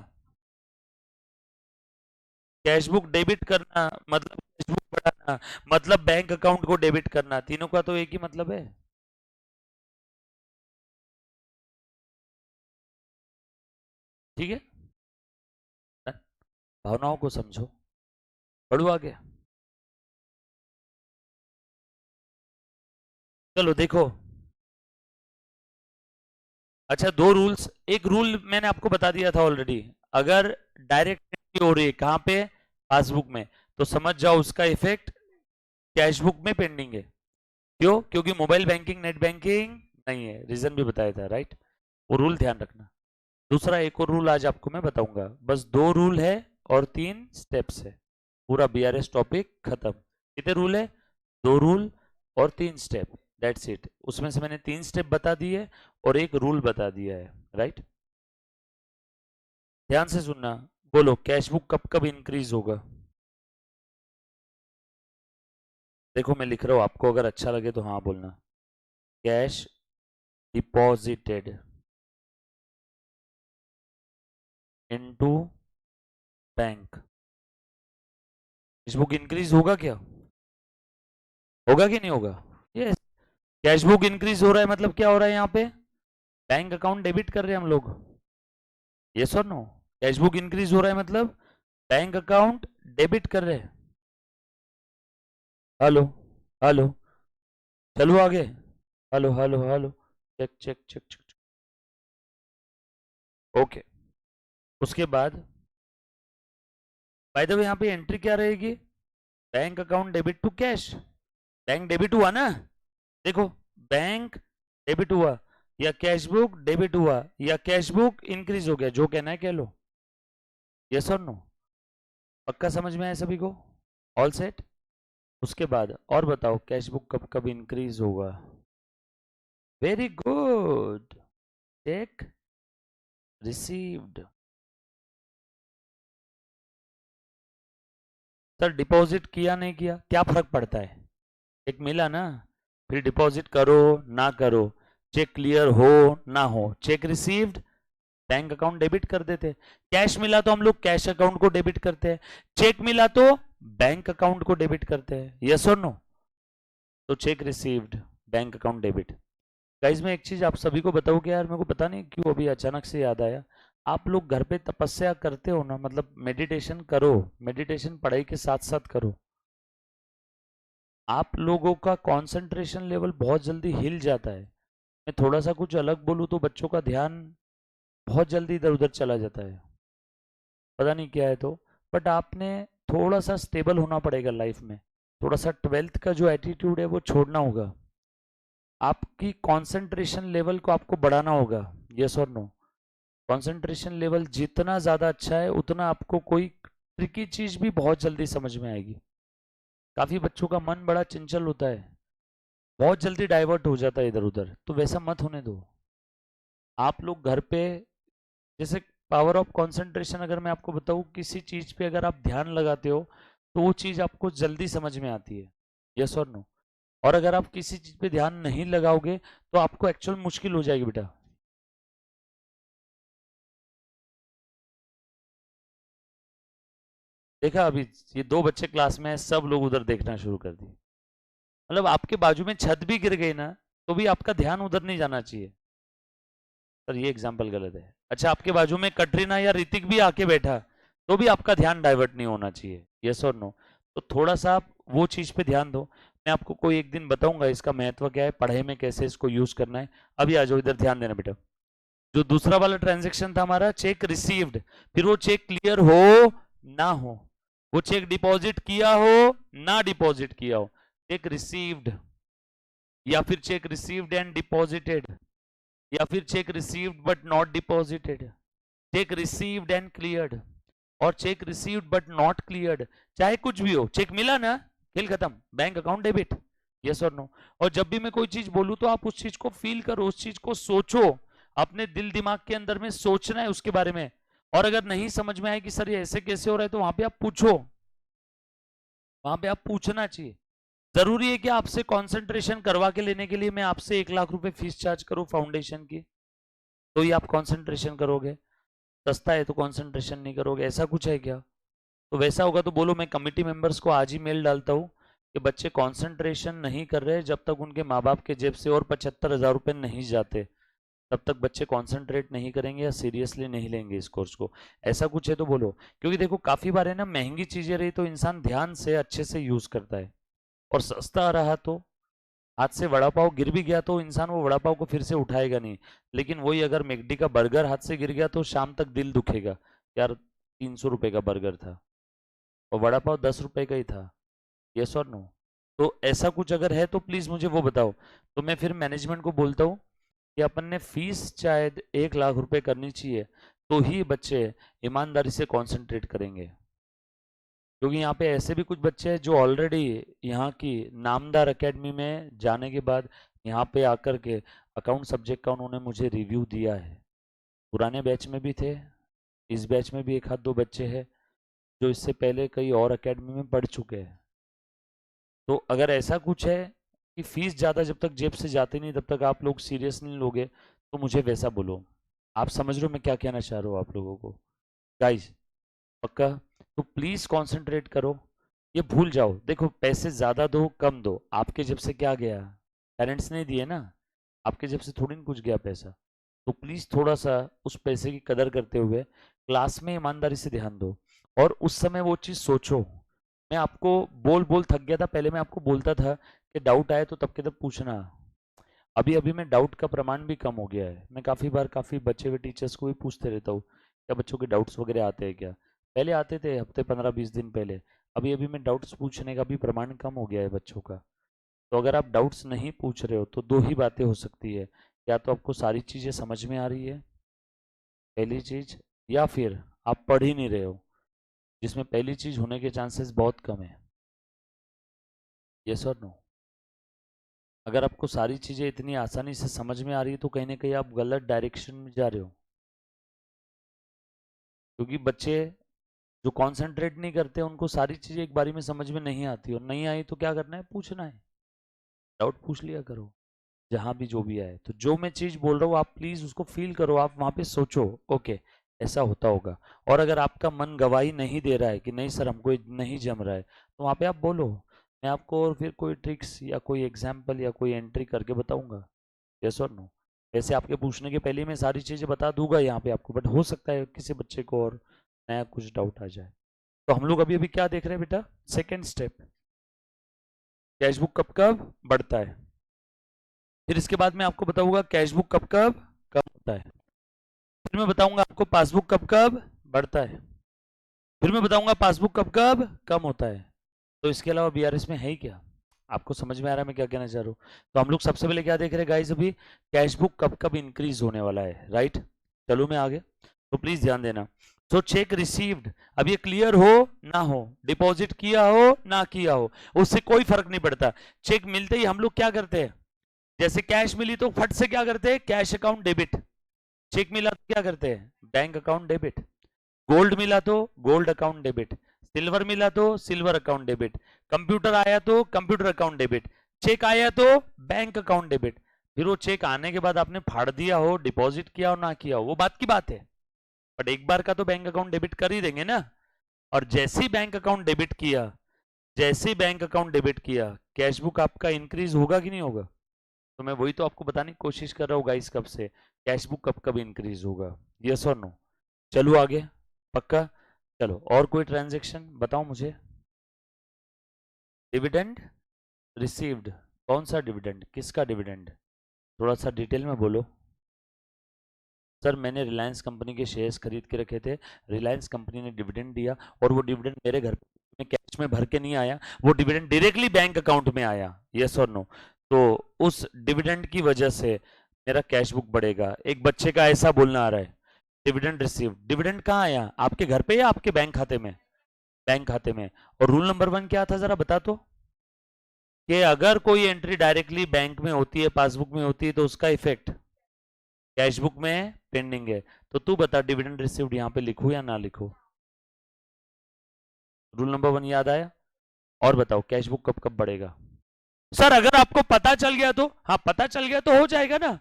कैश बुक डेबिट करना मतलब कैश बुक बढ़ाना मतलब बैंक अकाउंट को डेबिट करना, तीनों का तो एक ही मतलब है, ठीक है। भावनाओं को समझो, बढ़ो आगे। चलो देखो, अच्छा दो रूल्स, एक रूल मैंने आपको बता दिया था ऑलरेडी, अगर डायरेक्ट एंट्री हो रही है कहां पे, पासबुक में, तो समझ जाओ उसका इफेक्ट कैश बुक में पेंडिंग है। क्यों? क्योंकि मोबाइल बैंकिंग नेट बैंकिंग नहीं है, रीजन भी बताया था, राइट। वो रूल ध्यान रखना। दूसरा एक और रूल आज आपको मैं बताऊंगा, बस दो रूल है और तीन स्टेप्स है, पूरा बीआरएस टॉपिक खत्म। कितने रूल है? दो रूल और तीन स्टेप, दैट्स इट। उसमें से मैंने तीन स्टेप बता दिए और एक रूल बता दिया है, राइट। ध्यान से सुनना, बोलो कैश बुक कब कब इंक्रीज होगा। देखो मैं लिख रहा हूं, आपको अगर अच्छा लगे तो हाँ बोलना। Cash deposited into bank, cash book increase होगा क्या, होगा कि नहीं होगा? यस। कैश बुक इंक्रीज हो रहा है मतलब क्या हो रहा है यहाँ पे, बैंक अकाउंट डेबिट कर रहे हैं हम लोग, यस और नो। कैश बुक इंक्रीज हो रहा है मतलब बैंक अकाउंट डेबिट कर रहे हैं। हेलो, हेलो, चलो आगे, hello hello hello, check check check check, okay. उसके बाद बाय द वे यहाँ पे एंट्री क्या रहेगी, bank account debit to cash, bank debit हुआ ना, देखो, बैंक डेबिट हुआ या कैश बुक डेबिट हुआ या कैश बुक इंक्रीज हो गया, जो कहना है कह लो, यस और नो। पक्का समझ में आया सभी को? All set. उसके बाद और बताओ कैश बुक कब कब इंक्रीज होगा, very good, check received. Sir deposit किया नहीं किया क्या फर्क पड़ता है, चेक मिला ना, फिर डिपॉजिट करो ना करो, चेक क्लियर हो ना हो, check received, bank account debit कर देते, कैश मिला तो हम लोग कैश अकाउंट को डेबिट करते हैं, चेक मिला तो बैंक अकाउंट को डेबिट करते हैं, यस और नो। तो check received, bank account debit. Guys मैं एक चीज आप सभी को बताऊं कि यार मेरे को पता नहीं क्यों अभी अचानक से याद आया, आप लोग घर पे तपस्या करते हो ना, मतलब मेडिटेशन करो, मेडिटेशन पढ़ाई के साथ साथ करो, आप लोगों का कंसंट्रेशन लेवल बहुत जल्दी हिल जाता है। मैं थोड़ा सा कुछ अलग बोलूँ तो बच्चों का ध्यान बहुत जल्दी इधर उधर चला जाता है, पता नहीं क्या है तो। बट आपने थोड़ा सा स्टेबल होना पड़ेगा लाइफ में, थोड़ा सा ट्वेल्थ का जो एटीट्यूड है वो छोड़ना होगा, आपकी कंसंट्रेशन लेवल को आपको बढ़ाना होगा, यस और नो। कंसंट्रेशन लेवल जितना ज़्यादा अच्छा है उतना आपको कोई ट्रिकी चीज़ भी बहुत जल्दी समझ में आएगी। काफ़ी बच्चों का मन बड़ा चंचल होता है, बहुत जल्दी डाइवर्ट हो जाता है इधर उधर, तो वैसा मत होने दो। आप लोग घर पे जैसे पावर ऑफ कंसंट्रेशन, अगर मैं आपको बताऊं किसी चीज़ पे अगर आप ध्यान लगाते हो तो वो चीज़ आपको जल्दी समझ में आती है, यस और नो। और अगर आप किसी चीज़ पे ध्यान नहीं लगाओगे तो आपको एक्चुअल मुश्किल हो जाएगी बेटा। देखा अभी ये 2 बच्चे क्लास में है, सब लोग उधर देखना शुरू कर दिए। मतलब आपके बाजू में छत भी गिर गई ना, तो भी आपका ध्यान उधर नहीं जाना चाहिए। सर ये एग्जाम्पल गलत है। अच्छा, आपके बाजू में कटरीना या ऋतिक भी आके बैठा, तो भी आपका ध्यान डाइवर्ट नहीं होना चाहिए। यस और नो? तो थोड़ा सा आप वो चीज पे ध्यान दो। मैं आपको कोई एक दिन बताऊंगा इसका महत्व क्या है, पढ़ाई में कैसे इसको यूज करना है। अभी आ जाओ इधर, ध्यान देना बेटा। जो दूसरा वाला ट्रांजेक्शन था हमारा, चेक रिसीव्ड, फिर वो चेक क्लियर हो ना हो, वो चेक डिपॉजिट किया हो ना डिपॉजिट किया हो, चेक रिसीव्ड, या फिर चेक रिसीव्ड एंड डिपॉजिटेड, या फिर cheque received but not deposited, cheque received and cleared, और cheque received but not cleared, चाहे कुछ भी हो, चेक मिला ना, खेल खत्म, बैंक अकाउंट डेबिट। यस और नो? और जब भी मैं कोई चीज बोलूं तो आप उस चीज को फील करो, उस चीज को सोचो, अपने दिल दिमाग के अंदर में सोचना है उसके बारे में। और अगर नहीं समझ में आए कि सर ये ऐसे कैसे हो रहा है, तो वहां पे आप पूछो, वहां पे आप पूछना चाहिए। जरूरी है कि आपसे कंसंट्रेशन करवा के लेने के लिए मैं आपसे 1 लाख रुपए फीस चार्ज करूं फाउंडेशन की, तो ही आप कंसंट्रेशन करोगे? सस्ता है तो कंसंट्रेशन नहीं करोगे, ऐसा कुछ है क्या? तो वैसा होगा तो बोलो, मैं कमिटी मेंबर्स को आज ही मेल डालता हूँ कि बच्चे कंसंट्रेशन नहीं कर रहे जब तक उनके माँ बाप के जेब से और 75,000 रुपये नहीं जाते, तब तक बच्चे कंसंट्रेट नहीं करेंगे या सीरियसली नहीं लेंगे इस कोर्स को। ऐसा कुछ है तो बोलो। क्योंकि देखो काफी बार है ना, महंगी चीजें रही तो इंसान ध्यान से अच्छे से यूज करता है, और सस्ता रहा तो, हाथ से वड़ा पाव गिर भी गया तो इंसान वो वड़ा पाव को फिर से उठाएगा नहीं। लेकिन वही अगर मैकडी का बर्गर हाथ से गिर गया तो शाम तक दिल दुखेगा, यार 300 रुपए का बर्गर था और वड़ा पाव 10 रुपए का ही था। यस और नो? तो ऐसा कुछ अगर है तो प्लीज मुझे वो बताओ, तो मैं फिर मैनेजमेंट को बोलता हूँ कि अपन ने फीस शायद 1 लाख रुपए करनी चाहिए, तो ही बच्चे ईमानदारी से कॉन्सेंट्रेट करेंगे। क्योंकि यहाँ पे ऐसे भी कुछ बच्चे हैं जो ऑलरेडी यहाँ की नामदार एकेडमी में जाने के बाद यहाँ पे आकर के अकाउंट सब्जेक्ट का उन्होंने मुझे रिव्यू दिया है। पुराने बैच में भी थे, इस बैच में भी एक आध दो बच्चे हैं जो इससे पहले कई और एकेडमी में पढ़ चुके हैं। तो अगर ऐसा कुछ है कि फीस ज़्यादा जब तक जेब से जाती नहीं तब तक आप लोग सीरियस नहीं लोगे, तो मुझे वैसा बोलो। आप समझ रहे हो मैं क्या कहना चाह रहा हूँ आप लोगों को? गाइज पक्का? तो प्लीज कंसंट्रेट करो, ये भूल जाओ। देखो पैसे ज्यादा दो कम दो, आपके जेब से क्या गया? पेरेंट्स ने दिए ना, आपके जेब से थोड़ी ना कुछ गया पैसा। तो प्लीज थोड़ा सा उस पैसे की कदर करते हुए क्लास में ईमानदारी से ध्यान दो, और उस समय वो चीज सोचो। मैं आपको बोल बोल थक गया था, पहले मैं आपको बोलता था कि डाउट आए तो तब के तब पूछना। अभी अभी में डाउट का प्रमाण भी कम हो गया है, मैं काफ़ी बार काफ़ी बच्चे हुए टीचर्स को भी पूछते रहता हूँ, क्या बच्चों के डाउट्स वगैरह आते हैं क्या? पहले आते थे हफ्ते 15-20 दिन पहले, अभी अभी में डाउट्स पूछने का भी प्रमाण कम हो गया है बच्चों का। तो अगर आप डाउट्स नहीं पूछ रहे हो तो दो ही बातें हो सकती है, या तो आपको सारी चीज़ें समझ में आ रही है पहली चीज़, या फिर आप पढ़ ही नहीं रहे हो, जिसमें पहली चीज़ होने के चांसेस बहुत कम है। यस और नो? अगर आपको सारी चीज़ें इतनी आसानी से समझ में आ रही है तो कहीं ना कहीं आप गलत डायरेक्शन में जा रहे हो। क्योंकि बच्चे जो कंसंट्रेट नहीं करते उनको सारी चीज़ें एक बारी में समझ में नहीं आती, और नहीं आई तो क्या करना है, पूछना है, डाउट पूछ लिया करो जहाँ भी जो भी आए। तो जो मैं चीज़ बोल रहा हूँ आप प्लीज़ उसको फील करो, आप वहाँ पे सोचो ओके ऐसा होता होगा। और अगर आपका मन गवाही नहीं दे रहा है कि नहीं सर हमको ये नहीं जम रहा है, तो वहाँ पे आप बोलो, मैं आपको और फिर कोई ट्रिक्स या कोई एग्जाम्पल या कोई एंट्री करके बताऊंगा। यस और नो? वैसे आपके पूछने के पहले ही मैं सारी चीज़ें बता दूंगा यहाँ पे आपको, बट हो सकता है किसी बच्चे को और नया कुछ डाउट आ जाए। तो हम लोग अभी अभी क्या देख रहे हैं बेटा? सेकेंड स्टेप, कैश बुक कब कब बढ़ता है। फिर इसके बाद मैं आपको बताऊंगा कैश बुक कब कब कम होता है। फिर मैं बताऊंगा आपको पासबुक कब कब बढ़ता है। फिर मैं बताऊंगा पासबुक कब कब कम होता है। तो इसके अलावा बीआरएस में है ही क्या? आपको समझ में आ रहा है मैं क्या कहना चाह रहा हूँ? तो हम लोग सबसे पहले क्या देख रहे हैं गाइस, अभी कैश बुक कब कब इंक्रीज होने वाला है, राइट? चलो मैं आगे, तो प्लीज ध्यान देना। तो चेक रिसीव्ड, अब ये क्लियर हो ना हो, डिपॉजिट किया हो ना किया हो, उससे कोई फर्क नहीं पड़ता। चेक मिलते ही हम लोग क्या करते हैं, जैसे कैश मिली तो फट से क्या करते हैं, कैश अकाउंट डेबिट। चेक मिला तो क्या करते हैं, बैंक अकाउंट डेबिट। गोल्ड मिला तो गोल्ड अकाउंट डेबिट, सिल्वर मिला तो सिल्वर अकाउंट डेबिट, कंप्यूटर आया तो कंप्यूटर अकाउंट डेबिट, चेक आया तो बैंक अकाउंट डेबिट। फिर वो चेक आने के बाद आपने फाड़ दिया हो, डिपॉजिट किया हो ना किया हो, वो बात की बात है, बट एक बार का तो बैंक अकाउंट डेबिट कर ही देंगे ना। और जैसे ही बैंक अकाउंट डेबिट किया, जैसे ही बैंक अकाउंट डेबिट किया, कैश बुक आपका इंक्रीज होगा कि नहीं होगा? तो मैं वही तो आपको बताने की कोशिश कर रहा हूँ गाइस, कब से कैश बुक कब कब इंक्रीज होगा, यस और नो। चलो आगे, पक्का। चलो और कोई ट्रांजेक्शन बताओ मुझे। डिविडेंड रिसीव्ड, कौन सा डिविडेंड, किसका डिविडेंड, थोड़ा सा डिटेल में बोलो। सर मैंने रिलायंस कंपनी के शेयर्स खरीद के रखे थे, रिलायंस कंपनी ने डिविडेंड दिया और वो डिविडेंड मेरे घर में कैश में भर के नहीं आया, वो डिविडेंड डायरेक्टली बैंक अकाउंट में आया, यस और नो। तो उस डिविडेंड की वजह से मेरा कैश बुक बढ़ेगा। एक बच्चे का ऐसा बोलना आ रहा है, डिविडेंड रिसीव, डिविडेंड कहाँ आया, आपके घर पे या आपके बैंक खाते में? बैंक खाते में। और रूल नंबर 1 क्या था जरा बता तो, कि अगर कोई एंट्री डायरेक्टली बैंक में होती है, पासबुक में होती है, तो उसका इफेक्ट कैश बुक में पेंडिंग है। तो तू बता डिविडेंड रिसीव्ड यहां पे लिखूं या ना लिखूं? रूल नंबर 1 याद आया? और बताओ कैश बुक कब कब बढ़ेगा? सर अगर आपको पता चल गया तो, हाँ पता चल गया तो हो जाएगा ना,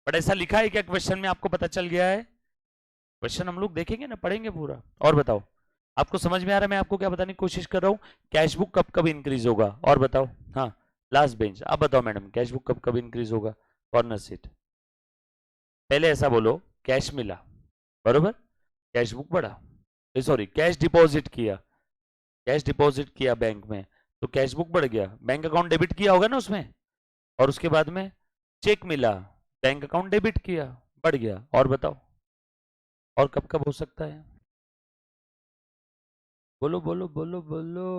बट ऐसा लिखा है क्या क्वेश्चन में आपको पता चल गया है? क्वेश्चन हम लोग देखेंगे ना, पढ़ेंगे पूरा। और बताओ आपको समझ में आ रहा है मैं आपको क्या बताने की कोशिश कर रहा हूं? कैश बुक कब कब इंक्रीज होगा, और बताओ। हाँ लास्ट बेंच, अब बताओ मैडम कैश बुक कब कब इंक्रीज होगा? Corner seat. पहले ऐसा बोलो, कैश मिला, बरोबर, कैश बुक बढ़ा, सॉरी कैश डिपॉजिट किया, कैश डिपॉजिट किया बैंक में, तो कैश बुक बढ़ गया, बैंक अकाउंट डेबिट किया होगा ना उसमें, और उसके बाद में चेक मिला, बैंक अकाउंट डेबिट किया, बढ़ गया। और बताओ और कब कब हो सकता है? बोलो बोलो बोलो बोलो।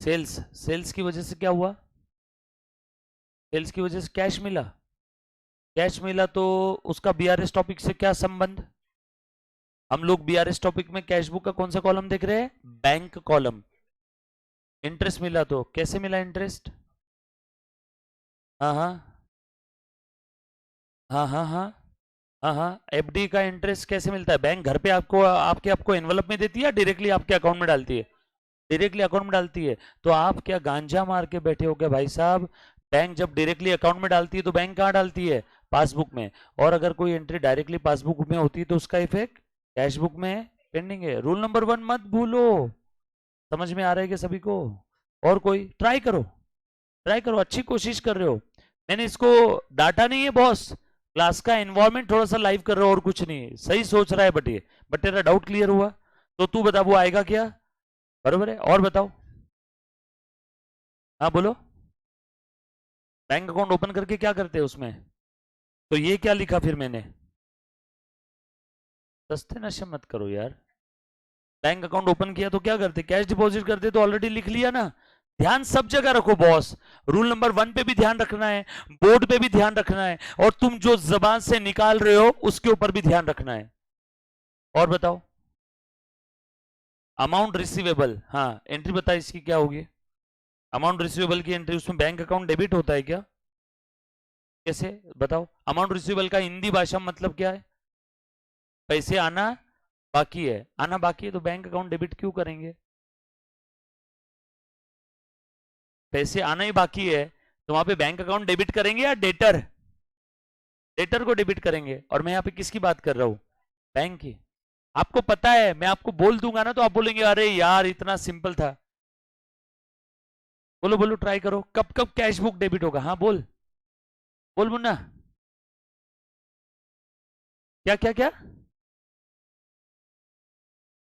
सेल्स, सेल्स की वजह से क्या हुआ? सेल्स की वजह से कैश मिला, कैश मिला तो उसका बीआरएस टॉपिक से क्या संबंध? हम लोग बीआरएस टॉपिक में कैश बुक का कौन सा कॉलम देख रहे हैं? Bank column. इंटरेस्ट मिला तो कैसे मिला इंटरेस्ट? हाँ हाँ हाँ हाँ हाँ हाँ हाँ, एफडी का इंटरेस्ट कैसे मिलता है? बैंक घर पे आपको आपको एनवलप में देती है या डायरेक्टली आपके अकाउंट में डालती है? डायरेक्टली अकाउंट में डालती है। तो आप क्या गांजा मार के बैठे हो क्या भाई साहब? बैंक जब डायरेक्टली अकाउंट में डालती है तो बैंक कहाँ डालती है? पासबुक में। और अगर कोई एंट्री डायरेक्टली पासबुक में होती है तो उसका इफेक्ट कैश बुक में पेंडिंग है। रूल नंबर 1 मत भूलो। समझ में आ रहा है कि सभी को? और कोई ट्राई करो, ट्राई करो, अच्छी कोशिश कर रहे हो। मैंने इसको डांटा नहीं है बॉस, क्लास का एनवायरनमेंट थोड़ा सा लाइव कर रहे हो और कुछ नहीं, सही सोच रहा है। बट तेरा डाउट क्लियर हुआ, तो तू बता वो आएगा क्या? बरोबर है। और बताओ, हाँ बोलो। बैंक अकाउंट ओपन करके क्या करते हैं उसमें? तो ये क्या लिखा फिर मैंने? सस्ते नशे मत करो यार। बैंक अकाउंट ओपन किया तो क्या करते? कैश डिपॉजिट करते, तो ऑलरेडी लिख लिया ना। ध्यान सब जगह रखो बॉस, रूल नंबर 1 पे भी ध्यान रखना है, बोर्ड पे भी ध्यान रखना है, और तुम जो जबान से निकाल रहे हो उसके ऊपर भी ध्यान रखना है। और बताओ, अमाउंट रिसीवेबल, हाँ एंट्री बता इसकी क्या होगी? अमाउंट रिसीवेबल की एंट्री, उसमें बैंक अकाउंट डेबिट होता है क्या? कैसे बताओ? अमाउंट रिसीवेबल का हिंदी भाषा में मतलब क्या है? पैसे आना बाकी है, आना बाकी है तो बैंक अकाउंट डेबिट क्यों करेंगे? पैसे आना ही बाकी है तो वहां पे बैंक अकाउंट डेबिट करेंगे या डेटर? डेटर को डेबिट करेंगे। और मैं यहाँ पे किसकी बात कर रहा हूँ? बैंक की। आपको पता है, मैं आपको बोल दूंगा ना तो आप बोलेंगे अरे यार इतना सिंपल था। बोलो बोलो, ट्राई करो, कब कब कैश बुक डेबिट होगा? हाँ बोल, बोल मुन्ना। क्या क्या क्या?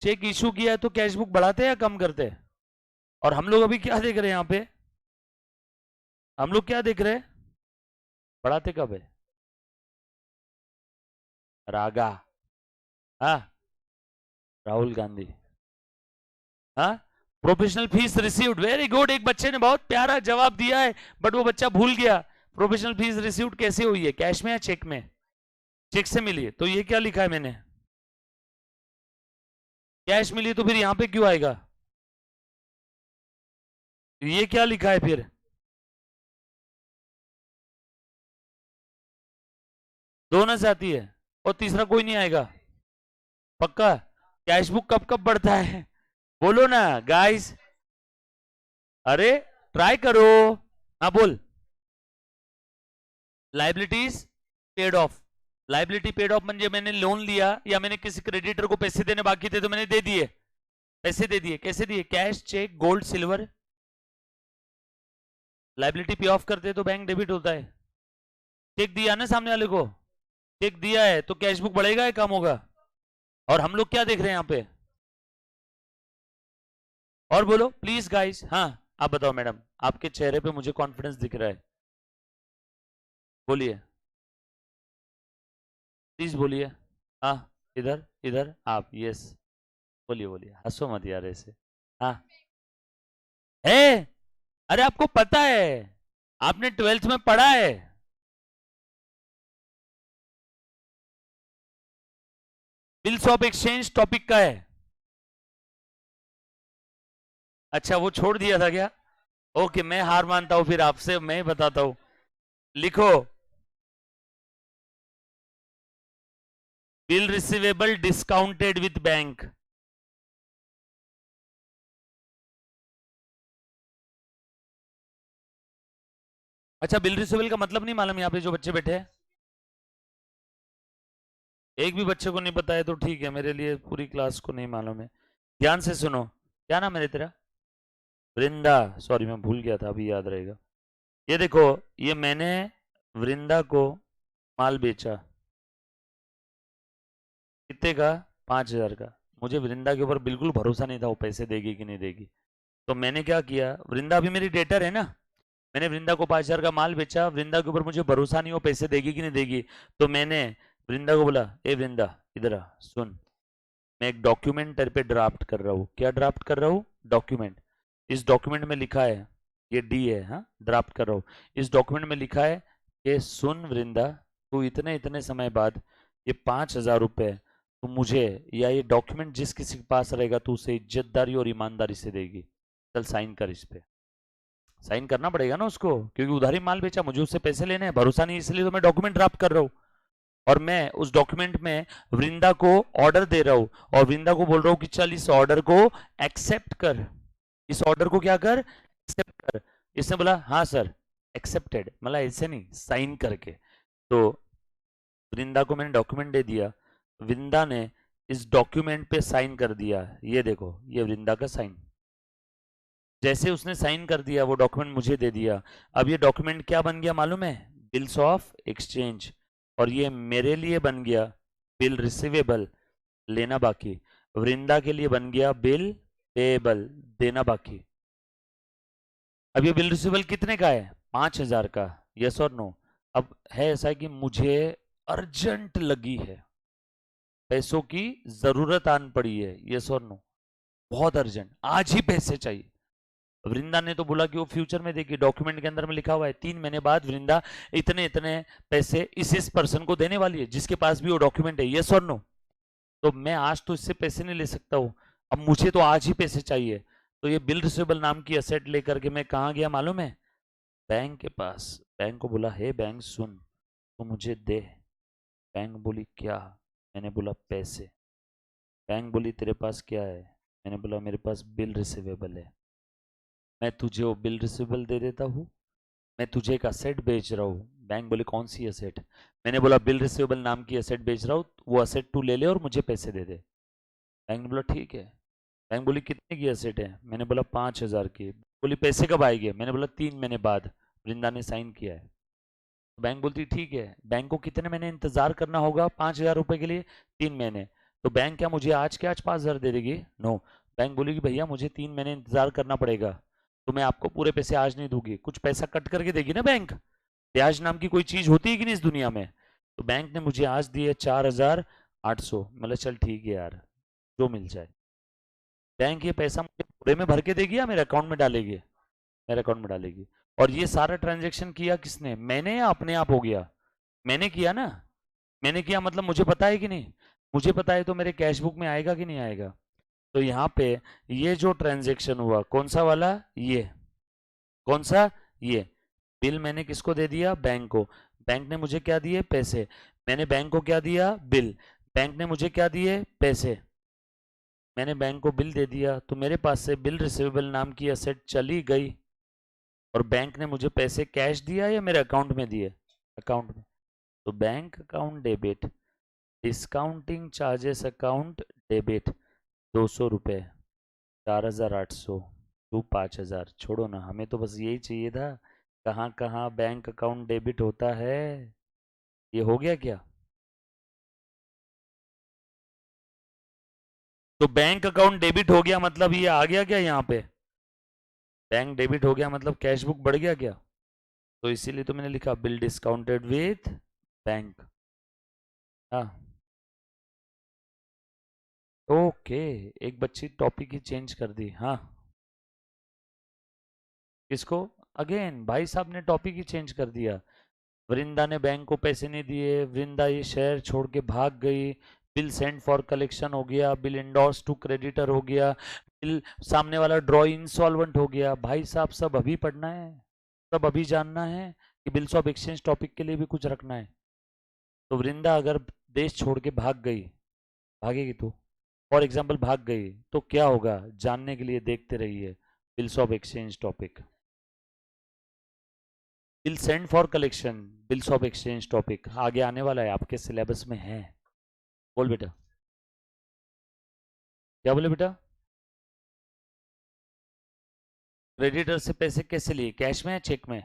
चेक इशू किया है तो कैश बुक बढ़ाते हैं या कम करते हैं? और हम लोग अभी क्या देख रहे हैं यहाँ पे? हम लोग क्या देख रहे हैं? बढ़ाते कब है? रागा, हाँ, राहुल गांधी, हाँ। Professional fees received, very good, एक बच्चे ने बहुत प्यारा जवाब दिया है, बट वो बच्चा भूल गया। प्रोफेशनल फीस रिसीव्ड कैसे हुई है, कैश में या चेक में? चेक से मिली है, तो ये क्या लिखा है मैंने? कैश मिली तो फिर यहां पे क्यों आएगा? ये क्या लिखा है फिर? दोनों से आती है, और तीसरा कोई नहीं आएगा? पक्का? कैश बुक कब कब बढ़ता है? बोलो ना गाइस। अरे ट्राई करो, हाँ बोल। Liabilities paid of, liability paid of म्हणजे मैंने लोन लिया या मैंने किसी क्रेडिटर को पैसे देने बाकी थे तो मैंने दे दिए, पैसे दे दिए। कैसे दिए? Cash, check, gold, silver. Liability pay off करते तो बैंक डेबिट होता है। चेक दिया ना सामने वाले को, चेक दिया है तो कैश बुक बढ़ेगा या कम होगा? और हम लोग क्या देख रहे हैं यहाँ पे? और बोलो प्लीज गाइस। हाँ आप बताओ मैडम, आपके चेहरे पे मुझे कॉन्फिडेंस दिख रहा है, बोलिए प्लीज बोलिए। हाँ इधर इधर आप, यस बोलिए बोलिए, हंसो मत यार ऐसे। हाँ है, अरे आपको पता है, आपने 12th में पढ़ा है। बिल्स ऑफ एक्सचेंज टॉपिक का है। अच्छा वो छोड़ दिया था क्या? ओके मैं हार मानता हूं, फिर आपसे मैं बताता हूं। लिखो, bill receivable discounted with bank. अच्छा बिल रिसीवेबल का मतलब नहीं मालूम यहाँ पे जो बच्चे बैठे हैं? एक भी बच्चे को नहीं पता है तो ठीक है, मेरे लिए पूरी क्लास को नहीं मालूम है। ध्यान से सुनो, क्या नाम है तेरा? वृंदा, सॉरी मैं भूल गया था, अभी याद रहेगा। ये देखो, ये मैंने वृंदा को माल बेचा, कितने का? 5,000 का। मुझे वृंदा के ऊपर बिल्कुल भरोसा नहीं था वो पैसे देगी कि नहीं देगी, तो मैंने क्या किया, वृंदा अभी मेरी डेटर है ना, मैंने वृंदा को 5,000 का माल बेचा, वृंदा के ऊपर मुझे भरोसा नहीं वो पैसे देगी कि नहीं देगी, तो मैंने वृंदा को बोला, ए वृंदा इधर आ, सुन, मैं एक डॉक्यूमेंट तेरे पे ड्राफ्ट कर रहा हूँ। क्या ड्राफ्ट कर रहा हूँ? डॉक्यूमेंट। इस डॉक्यूमेंट में लिखा है, ये डी है, हाँ ड्राफ्ट कर रहा हूँ। इस डॉक्यूमेंट में लिखा है कि सुन वृंदा, तू इतने इतने समय बाद ये 5,000 रुपये तू मुझे, या ये डॉक्यूमेंट जिस किसी के पास रहेगा तू उसे इज्जतदारी और ईमानदारी से देगी। चल साइन कर इस पे। साइन करना पड़ेगा ना उसको, क्योंकि उधारी माल बेचा, मुझे उससे पैसे लेने हैं, भरोसा नहीं इसलिए तो मैं डॉक्यूमेंट ड्राफ्ट कर रहा हूँ। और मैं उस डॉक्यूमेंट में वृंदा को ऑर्डर दे रहा हूं और वृंदा को बोल रहा हूं कि चल इस ऑर्डर को एक्सेप्ट कर, इस ऑर्डर को क्या कर, एक्सेप्ट कर। इसने बोला हाँ सर एक्सेप्टेड, मतलब ऐसे नहीं, साइन करके। तो वृंदा को मैंने डॉक्यूमेंट दे दिया, वृंदा ने इस डॉक्यूमेंट पे साइन कर दिया, ये देखो ये वृंदा का साइन। जैसे उसने साइन कर दिया वो डॉक्यूमेंट मुझे दे दिया। अब ये डॉक्यूमेंट क्या बन गया मालूम है? Bills of exchange. और ये मेरे लिए बन गया बिल रिसीवेबल, लेना बाकी। वृंदा के लिए बन गया बिल पेएबल, देना बाकी। अब ये बिल रिसीवेबल कितने का है? 5,000 का। यस और नो? अब है ऐसा कि मुझे अर्जेंट लगी है, पैसों की जरूरत आन पड़ी है, यस और नो? बहुत अर्जेंट, आज ही पैसे चाहिए। वृंदा ने तो बोला कि वो फ्यूचर में देगी, डॉक्यूमेंट के अंदर में लिखा हुआ है 3 महीने बाद वृंदा इतने इतने पैसे इस पर्सन को देने वाली है जिसके पास भी वो डॉक्यूमेंट है, यस और नो? तो मैं आज तो इससे पैसे नहीं ले सकता हूँ, अब मुझे तो आज ही पैसे चाहिए। तो ये बिल रिसीवेबल नाम की असेट लेकर के मैं कहाँ गया मालूम है? बैंक के पास। बैंक को बोला हे बैंक सुन, तो मुझे दे। बैंक बोली क्या? मैंने बोला पैसे। बैंक बोली तेरे पास क्या है? मैंने बोला मेरे पास बिल रिसीवेबल है। मैं तुझे वो बिल रिसीवेबल दे देता हूँ, मैं तुझे एक असेट बेच रहा हूँ। बैंक बोले कौन सी असेट? मैंने बोला बिल रिसीवेबल नाम की असेट बेच रहा हूँ, वो असेट तू ले ले और मुझे पैसे दे दे। बैंक ने बोला ठीक है। बैंक बोली कितने की असेट है? मैंने बोला 5,000 की। बोली पैसे कब आएंगे? मैंने बोला 3 महीने बाद, वृंदा ने साइन किया है। तो बैंक बोलती ठीक है। बैंक को कितने महीने इंतजार करना होगा 5,000 रुपये के लिए? 3 महीने। तो बैंक क्या मुझे आज के आज 5,000 दे देगी? नो। बैंक बोली कि भैया मुझे 3 महीने इंतजार करना पड़ेगा, तो मैं आपको पूरे पैसे आज नहीं दूंगी, कुछ पैसा कट करके देगी ना बैंक। ब्याज नाम की कोई चीज होती है कि नहीं इस दुनिया में? तो बैंक ने मुझे आज दिए 4,800। मतलब चल ठीक है यार, जो मिल जाए। बैंक ये पैसा मुझे पूरे में भर के देगी या मेरे अकाउंट में डालेगी? मेरे अकाउंट में डालेगी। और ये सारा ट्रांजेक्शन किया किसने? मैंने या अपने आप हो गया? मैंने किया ना। मैंने किया मतलब मुझे पता है कि नहीं? मुझे पता है तो मेरे कैश बुक में आएगा कि नहीं आएगा? तो यहाँ पे ये जो ट्रांजेक्शन हुआ कौन सा वाला? ये कौन सा? ये बिल मैंने किसको दे दिया? बैंक को। बैंक ने मुझे क्या दिए? पैसे। मैंने बैंक को क्या दिया? बिल। बैंक ने मुझे क्या दिए? पैसे। मैंने बैंक को बिल दे दिया तो मेरे पास से बिल रिसीवेबल नाम की असेट चली गई, और बैंक ने मुझे पैसे कैश दिया या मेरे अकाउंट में दिए? अकाउंट में। तो bank account debit, discounting charges account debit 200 रुपये, 4800, टू 5000। छोड़ो ना, हमें तो बस यही चाहिए था, कहाँ कहाँ बैंक अकाउंट डेबिट होता है। ये हो गया क्या? तो बैंक अकाउंट डेबिट हो गया मतलब ये आ गया क्या यहाँ पे? बैंक डेबिट हो गया मतलब कैश बुक बढ़ गया क्या? तो इसीलिए तो मैंने लिखा बिल डिस्काउंटेड विथ बैंक। हाँ, ओके। एक बच्ची टॉपिक ही चेंज कर दी। हाँ, किसको? अगेन भाई साहब ने टॉपिक ही चेंज कर दिया। वृंदा ने बैंक को पैसे नहीं दिए, वृंदा ये शहर छोड़ के भाग गई, बिल सेंड फॉर कलेक्शन हो गया, बिल इंडोर्स टू क्रेडिटर हो गया, बिल सामने वाला ड्रॉ इंसॉल्वेंट हो गया। भाई साहब सब अभी पढ़ना है, सब अभी जानना है कि बिल्स ऑफ एक्सचेंज टॉपिक के लिए भी कुछ रखना है। तो वृंदा अगर देश छोड़ के भाग गई, भागेगी तो, फॉर एग्जाम्पल भाग गई तो क्या होगा जानने के लिए देखते रहिए bills of exchange topic. Bill send for collection, bills of exchange topic आगे आने वाला है, आपके सिलेबस में है। बोल बेटा, क्या बोले बेटा? क्रेडिटर से पैसे कैसे लिए, कैश में या चेक में?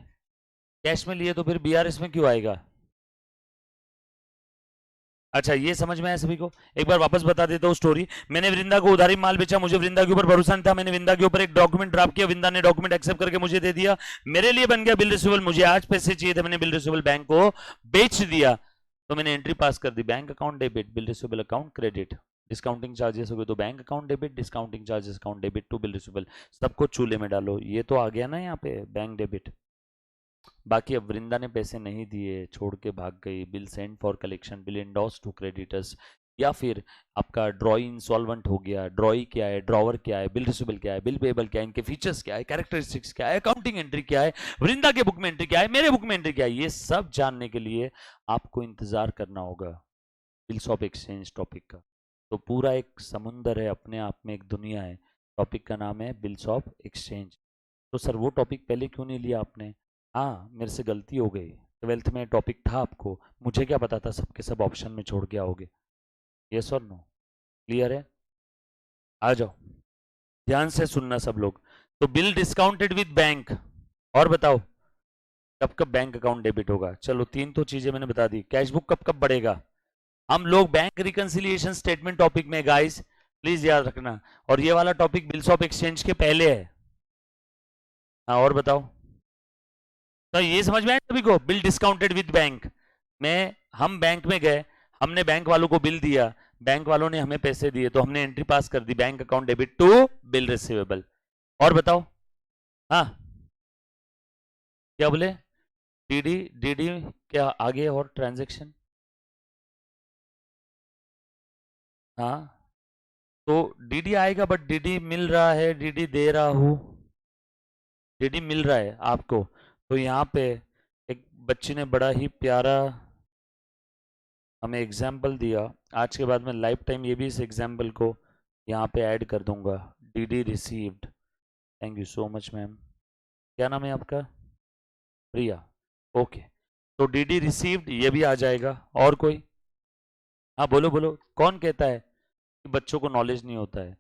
कैश में लिए तो फिर बीआरएस में क्यों आएगा? अच्छा, ये समझ में आया सभी को? एक बार वापस बता देता हूँ स्टोरी। मैंने वृंदा को उधारी माल बेचा, मुझे वृंदा के ऊपर भरोसा नहीं था, मैंने वृंदा के ऊपर एक डॉक्यूमेंट ड्राफ्ट किया, वृंदा ने डॉक्यूमेंट एक्सेप्ट करके मुझे दे दिया, मेरे लिए बन गया बिल रिसीवेबल। मुझे आज पैसे चाहिए थे, मैंने बिल रिसीवेबल बैंक को बेच दिया, तो मैंने एंट्री पास कर दी, bank account debit, bill receivable account credit. Discounting charges हो गए तो bank account debit, discounting charges account debit to bill receivable. सबको चूल्हे में डालो, ये तो आ गया ना यहाँ पे बैंक डेबिट। बाकी अब वृंदा ने पैसे नहीं दिए, छोड़ के भाग गई, bill send for collection, bill endorse to creditors, या फिर आपका ड्रॉई इंसॉल्वेंट हो गया। ड्रॉई क्या है, ड्रॉवर क्या है, बिल रिसीवेबल क्या है, बिल पेबल क्या है, इनके फीचर्स क्या है, कैरेक्टरिस्टिक्स क्या है, अकाउंटिंग एंट्री क्या है, वृंदा के बुक में एंट्री क्या है, मेरे बुक में एंट्री क्या है, ये सब जानने के लिए आपको इंतजार करना होगा बिल्स ऑफ एक्सचेंज टॉपिक का। तो पूरा एक समुंदर है अपने आप में, एक दुनिया है। टॉपिक का नाम है बिल्स ऑफ एक्सचेंज। तो सर वो टॉपिक पहले क्यों नहीं लिया आपने? हाँ, मेरे से गलती हो गई, ट्वेल्थ में टॉपिक था आपको, मुझे क्या पता था सबके सब ऑप्शन में छोड़ के आओगे। यस और नो? क्लियर है? आ जाओ, ध्यान से सुनना सब लोग। तो बिल डिस्काउंटेड विद बैंक, और बताओ कब कब बैंक अकाउंट डेबिट होगा? चलो तीन तो चीजें मैंने बता दी। कैश बुक कब कब बढ़ेगा? हम लोग बैंक रिकंसिलिएशन स्टेटमेंट टॉपिक में गाइस, प्लीज याद रखना। और ये वाला टॉपिक बिल्स ऑफ एक्सचेंज के पहले है। हाँ, और बताओ। तो ये समझ में आया सभी को, बिल डिस्काउंटेड विद बैंक में हम बैंक में गए, हमने बैंक वालों को बिल दिया, बैंक वालों ने हमें पैसे दिए, तो हमने एंट्री पास कर दी, bank account debit to bill receivable. और बताओ। हाँ, क्या बोले? डीडी, डीडी क्या आगे और ट्रांजैक्शन? हाँ, तो डीडी आएगा, बट डीडी मिल रहा है, डीडी दे रहा हूं, डीडी मिल रहा है आपको। तो यहाँ पे एक बच्ची ने बड़ा ही प्यारा हमें एग्जाम्पल दिया, आज के बाद मैं लाइफ टाइम ये भी इस एग्जाम्पल को यहाँ पे ऐड कर दूंगा। DD received, thank you so much ma'am. क्या नाम है आपका? प्रिया। ओके, तो डीडी रिसीव्ड ये भी आ जाएगा। और कोई? हाँ बोलो बोलो, कौन कहता है कि बच्चों को नॉलेज नहीं होता है?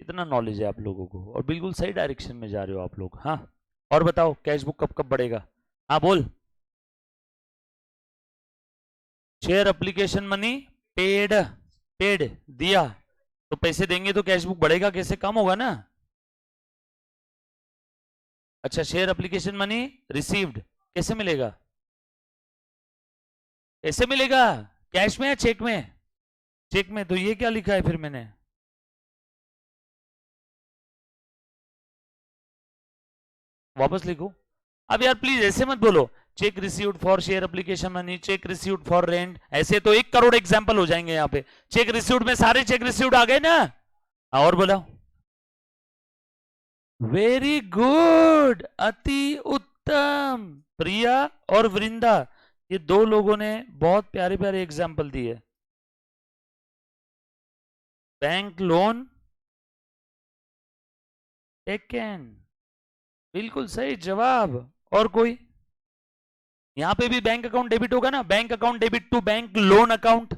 इतना नॉलेज है आप लोगों को, और बिल्कुल सही डायरेक्शन में जा रहे हो आप लोग। हाँ, और बताओ कैश बुक कब कब बढ़ेगा? हाँ बोल। Share application money paid, paid दिया, तो पैसे देंगे तो कैश बुक बढ़ेगा कैसे, कम होगा ना? अच्छा, शेयर एप्लीकेशन मनी रिसीव्ड कैसे मिलेगा? कैसे मिलेगा? कैश में या चेक में? चेक में। तो ये क्या लिखा है फिर मैंने? वापस लिखो? अब यार प्लीज ऐसे मत बोलो, check received for share application money, check received for rent, ऐसे तो 1 करोड़ एग्जाम्पल हो जाएंगे यहाँ पे। चेक रिसीव्ड में सारे चेक रिसीव्ड आ गए ना? और बोला? वेरी गुड, अति उत्तम। प्रिया और वृंदा, ये दो लोगों ने बहुत प्यारे प्यारे एग्जाम्पल दिए। बैंक लोन टेकन, बिल्कुल सही जवाब। और कोई? यहां पे भी बैंक अकाउंट डेबिट होगा ना, bank account debit to bank loan account.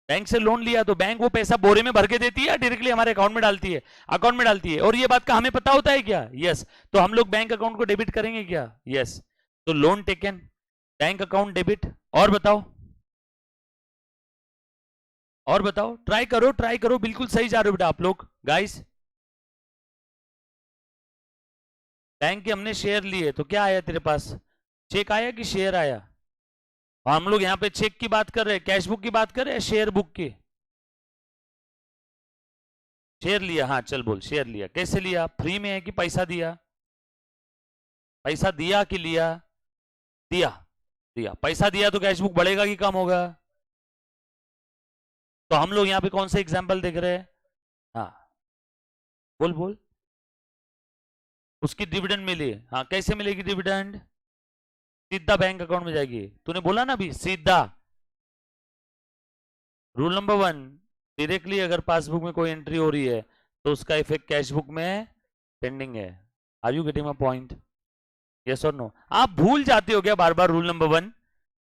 Bank से लोन लिया तो बैंक वो पैसा बोरे में भर के देती है या डायरेक्टली हमारे अकाउंट में डालती है? अकाउंट में डालती है। और ये बात का हमें पता होता है क्या? यस। तो हम लोग बैंक अकाउंट को डेबिट करेंगे क्या? यस। तो loan taken, bank account debit. और बताओ, और बताओ, ट्राई करो, ट्राई करो, बिल्कुल सही जा रहे हो बेटा आप लोग गाइस। बैंक के हमने शेयर लिए तो क्या आया तेरे पास? चेक आया कि शेयर आया? और हम लोग यहाँ पे चेक की बात कर रहे हैं, कैश बुक की बात कर रहे हैं, शेयर बुक की? शेयर लिया, हाँ चल बोल, शेयर लिया। कैसे लिया? फ्री में है कि पैसा दिया? पैसा दिया कि लिया? दिया। दिया, पैसा दिया तो कैश बुक बढ़ेगा कि कम होगा? तो हम लोग यहाँ पे कौन सा एग्जाम्पल देख रहे हैं? हाँ बोल बोल। उसकी डिविडेंड मिली, हाँ कैसे मिलेगी डिविडेंड? सीधा बैंक अकाउंट में जाएगी। तूने बोला ना अभी सीधा। रूल नंबर 1, डायरेक्टली अगर पासबुक में कोई एंट्री हो रही है तो उसका इफेक्ट कैश बुक में पेंडिंग है। Are you getting my point? Yes और नो? आप भूल जाते हो क्या बार बार रूल नंबर 1?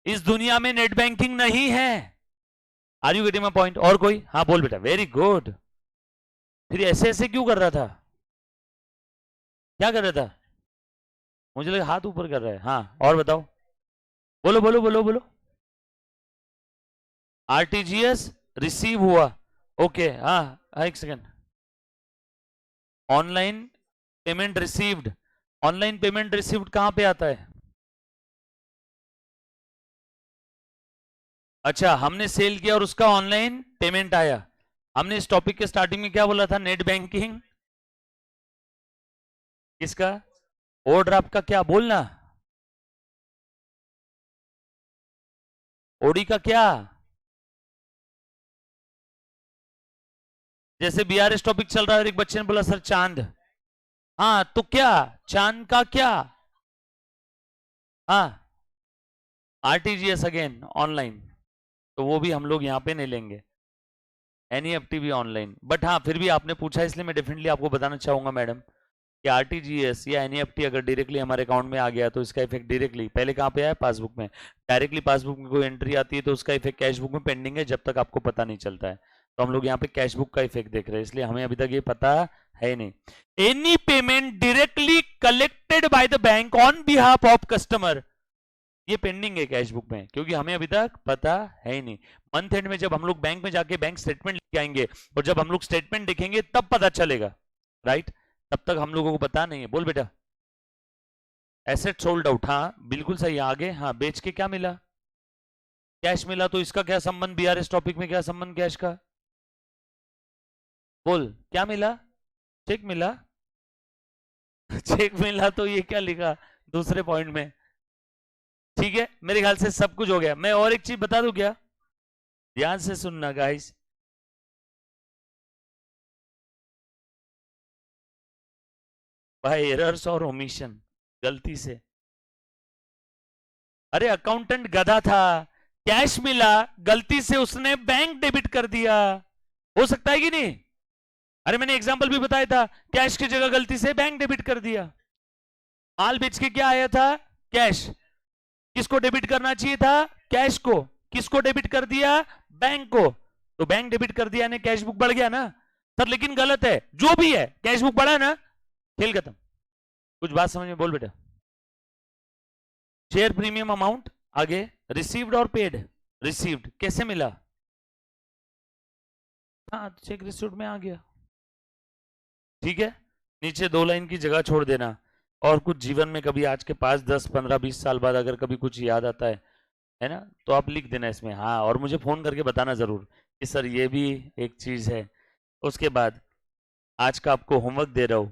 इस दुनिया में नेट बैंकिंग नहीं है। Are you getting my point? और कोई? हाँ बोल बेटा, वेरी गुड। फिर ऐसे ऐसे क्यों कर रहा था? क्या कर रहा था? मुझे लगा हाथ ऊपर कर रहा है। हाँ और बताओ, बोलो बोलो बोलो बोलो। आरटीजीएस रिसीव हुआ, ओके। हाँ हाँ, एक second. Online payment received, online payment received कहां पे आता है? अच्छा, हमने सेल किया और उसका ऑनलाइन पेमेंट आया। हमने इस टॉपिक के स्टार्टिंग में क्या बोला था? नेट बैंकिंग किसका? ओवरड्राफ्ट का। क्या बोलना? ओडी का क्या? जैसे बीआरएस टॉपिक चल रहा है, एक बच्चे ने बोला सर चांद। हाँ तो क्या? चांद का क्या? हाँ आरटीजीएस अगेन ऑनलाइन, तो वो भी हम लोग यहाँ पे नहीं लेंगे। एनईएफटी भी ऑनलाइन। बट हाँ फिर भी आपने पूछा इसलिए मैं डेफिनेटली आपको बताना चाहूंगा मैडम कि आरटीजीएस या एनईएफटी अगर डायरेक्टली हमारे अकाउंट में आ गया तो इसका इफेक्ट डायरेक्टली पहले कहाँ पे आया? पासबुक में। डायरेक्टली पासबुक में कोई एंट्री आती है तो उसका इफेक्ट कैश बुक में पेंडिंग है जब तक आपको पता नहीं चलता है। तो हम लोग यहाँ पे कैश बुक का इफेक्ट देख रहे हैं, इसलिए हमें अभी तक ये पता है नहीं। Any payment directly collected by the bank on behalf of customer, ये पेंडिंग है कैश बुक में, क्योंकि हमें अभी तक पता है ही नहीं। मंथ एंड में जब हम लोग बैंक में जाके बैंक स्टेटमेंट लेके आएंगे और जब हम लोग स्टेटमेंट देखेंगे तब पता चलेगा, राइट? तब तक हम लोगों को पता नहीं है। बोल बेटा। एसेट सोल्ड आउट, हाँ बिल्कुल सही। आगे, हाँ बेच के क्या मिला? कैश मिला। तो इसका क्या संबंध बीआरएस टॉपिक में? क्या संबंध कैश का? बोल क्या मिला? चेक मिला। चेक मिला तो ये क्या लिखा दूसरे पॉइंट में? ठीक है, मेरे ख्याल से सब कुछ हो गया। मैं और एक चीज बता दूं क्या? ध्यान से सुनना गाइस। बाय एरर्स और ओमिशन, गलती से। अरे अकाउंटेंट गधा था, कैश मिला, गलती से उसने बैंक डेबिट कर दिया। हो सकता है कि नहीं? अरे मैंने एग्जांपल भी बताया था, कैश की जगह गलती से बैंक डेबिट कर दिया। माल बेच के क्या आया था? कैश। किसको डेबिट करना चाहिए था? कैश को। किसको डेबिट कर दिया? बैंक को। तो बैंक डेबिट कर दिया ने कैश बुक बढ़ गया ना सर? लेकिन गलत है, जो भी है कैश बुक बढ़ा ना, खेल खत्म। कुछ बात समझ में? बोल बेटा। शेयर प्रीमियम अमाउंट, आगे रिसीव्ड और पेड। रिसीव्ड कैसे मिला? हाँ चेक रिसीव्ड में आ गया, ठीक है। नीचे 2 लाइन की जगह छोड़ देना। और कुछ जीवन में कभी आज के 5, 10, 15, 20 साल बाद अगर कभी कुछ याद आता है ना, तो आप लिख देना इसमें। हाँ और मुझे फोन करके बताना जरूर कि सर ये भी एक चीज है। उसके बाद आज का आपको होमवर्क दे रहा हूं,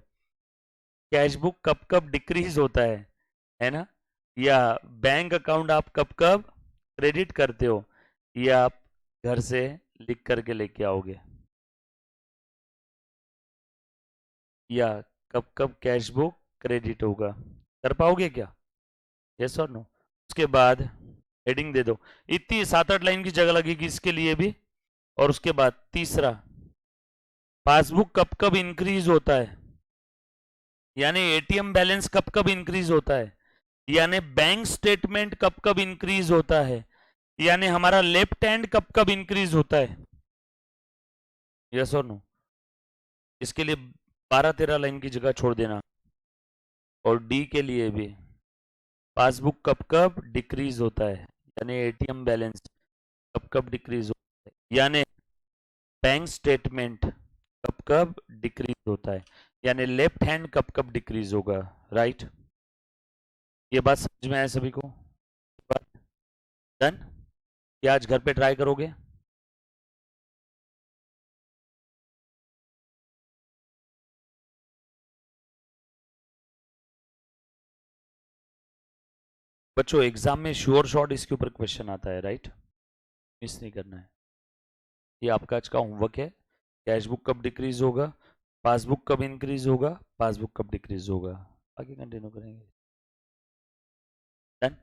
कैश बुक कब कब डिक्रीज होता है ना? या बैंक अकाउंट आप कब कब क्रेडिट करते हो, ये आप घर से लिख करके लेके आओगे। या कब कब कैश बुक क्रेडिट होगा, कर पाओगे क्या? यस और नो? उसके बाद हेडिंग दे दो, इतनी 7-8 लाइन की जगह लगेगी इसके लिए भी। और उसके बाद तीसरा, पासबुक कब कब इंक्रीज होता है, यानी एटीएम बैलेंस कब कब इंक्रीज होता है। यानी बैंक स्टेटमेंट कब कब इंक्रीज होता है, यानी हमारा लेफ्ट हैंड कब कब इंक्रीज होता है, यस और नो। इसके लिए 12-13 लाइन की जगह छोड़ देना। और डी के लिए भी पासबुक कब कब डिक्रीज होता है, यानी एटीएम बैलेंस कब कब डिक्रीज होता है, यानी बैंक स्टेटमेंट कब कब डिक्रीज होता है, यानी लेफ्ट हैंड कब कब डिक्रीज होगा, राइट। ये बात समझ में आया सभी को? डन। क्या आज घर पे ट्राई करोगे? बच्चों एग्जाम में श्योर शॉट इसके ऊपर क्वेश्चन आता है, राइट, मिस नहीं करना है। ये आपका आज का होमवर्क है। कैश बुक कब डिक्रीज होगा, पासबुक कब इंक्रीज होगा, पासबुक कब डिक्रीज होगा, आगे कंटिन्यू करेंगे। डन।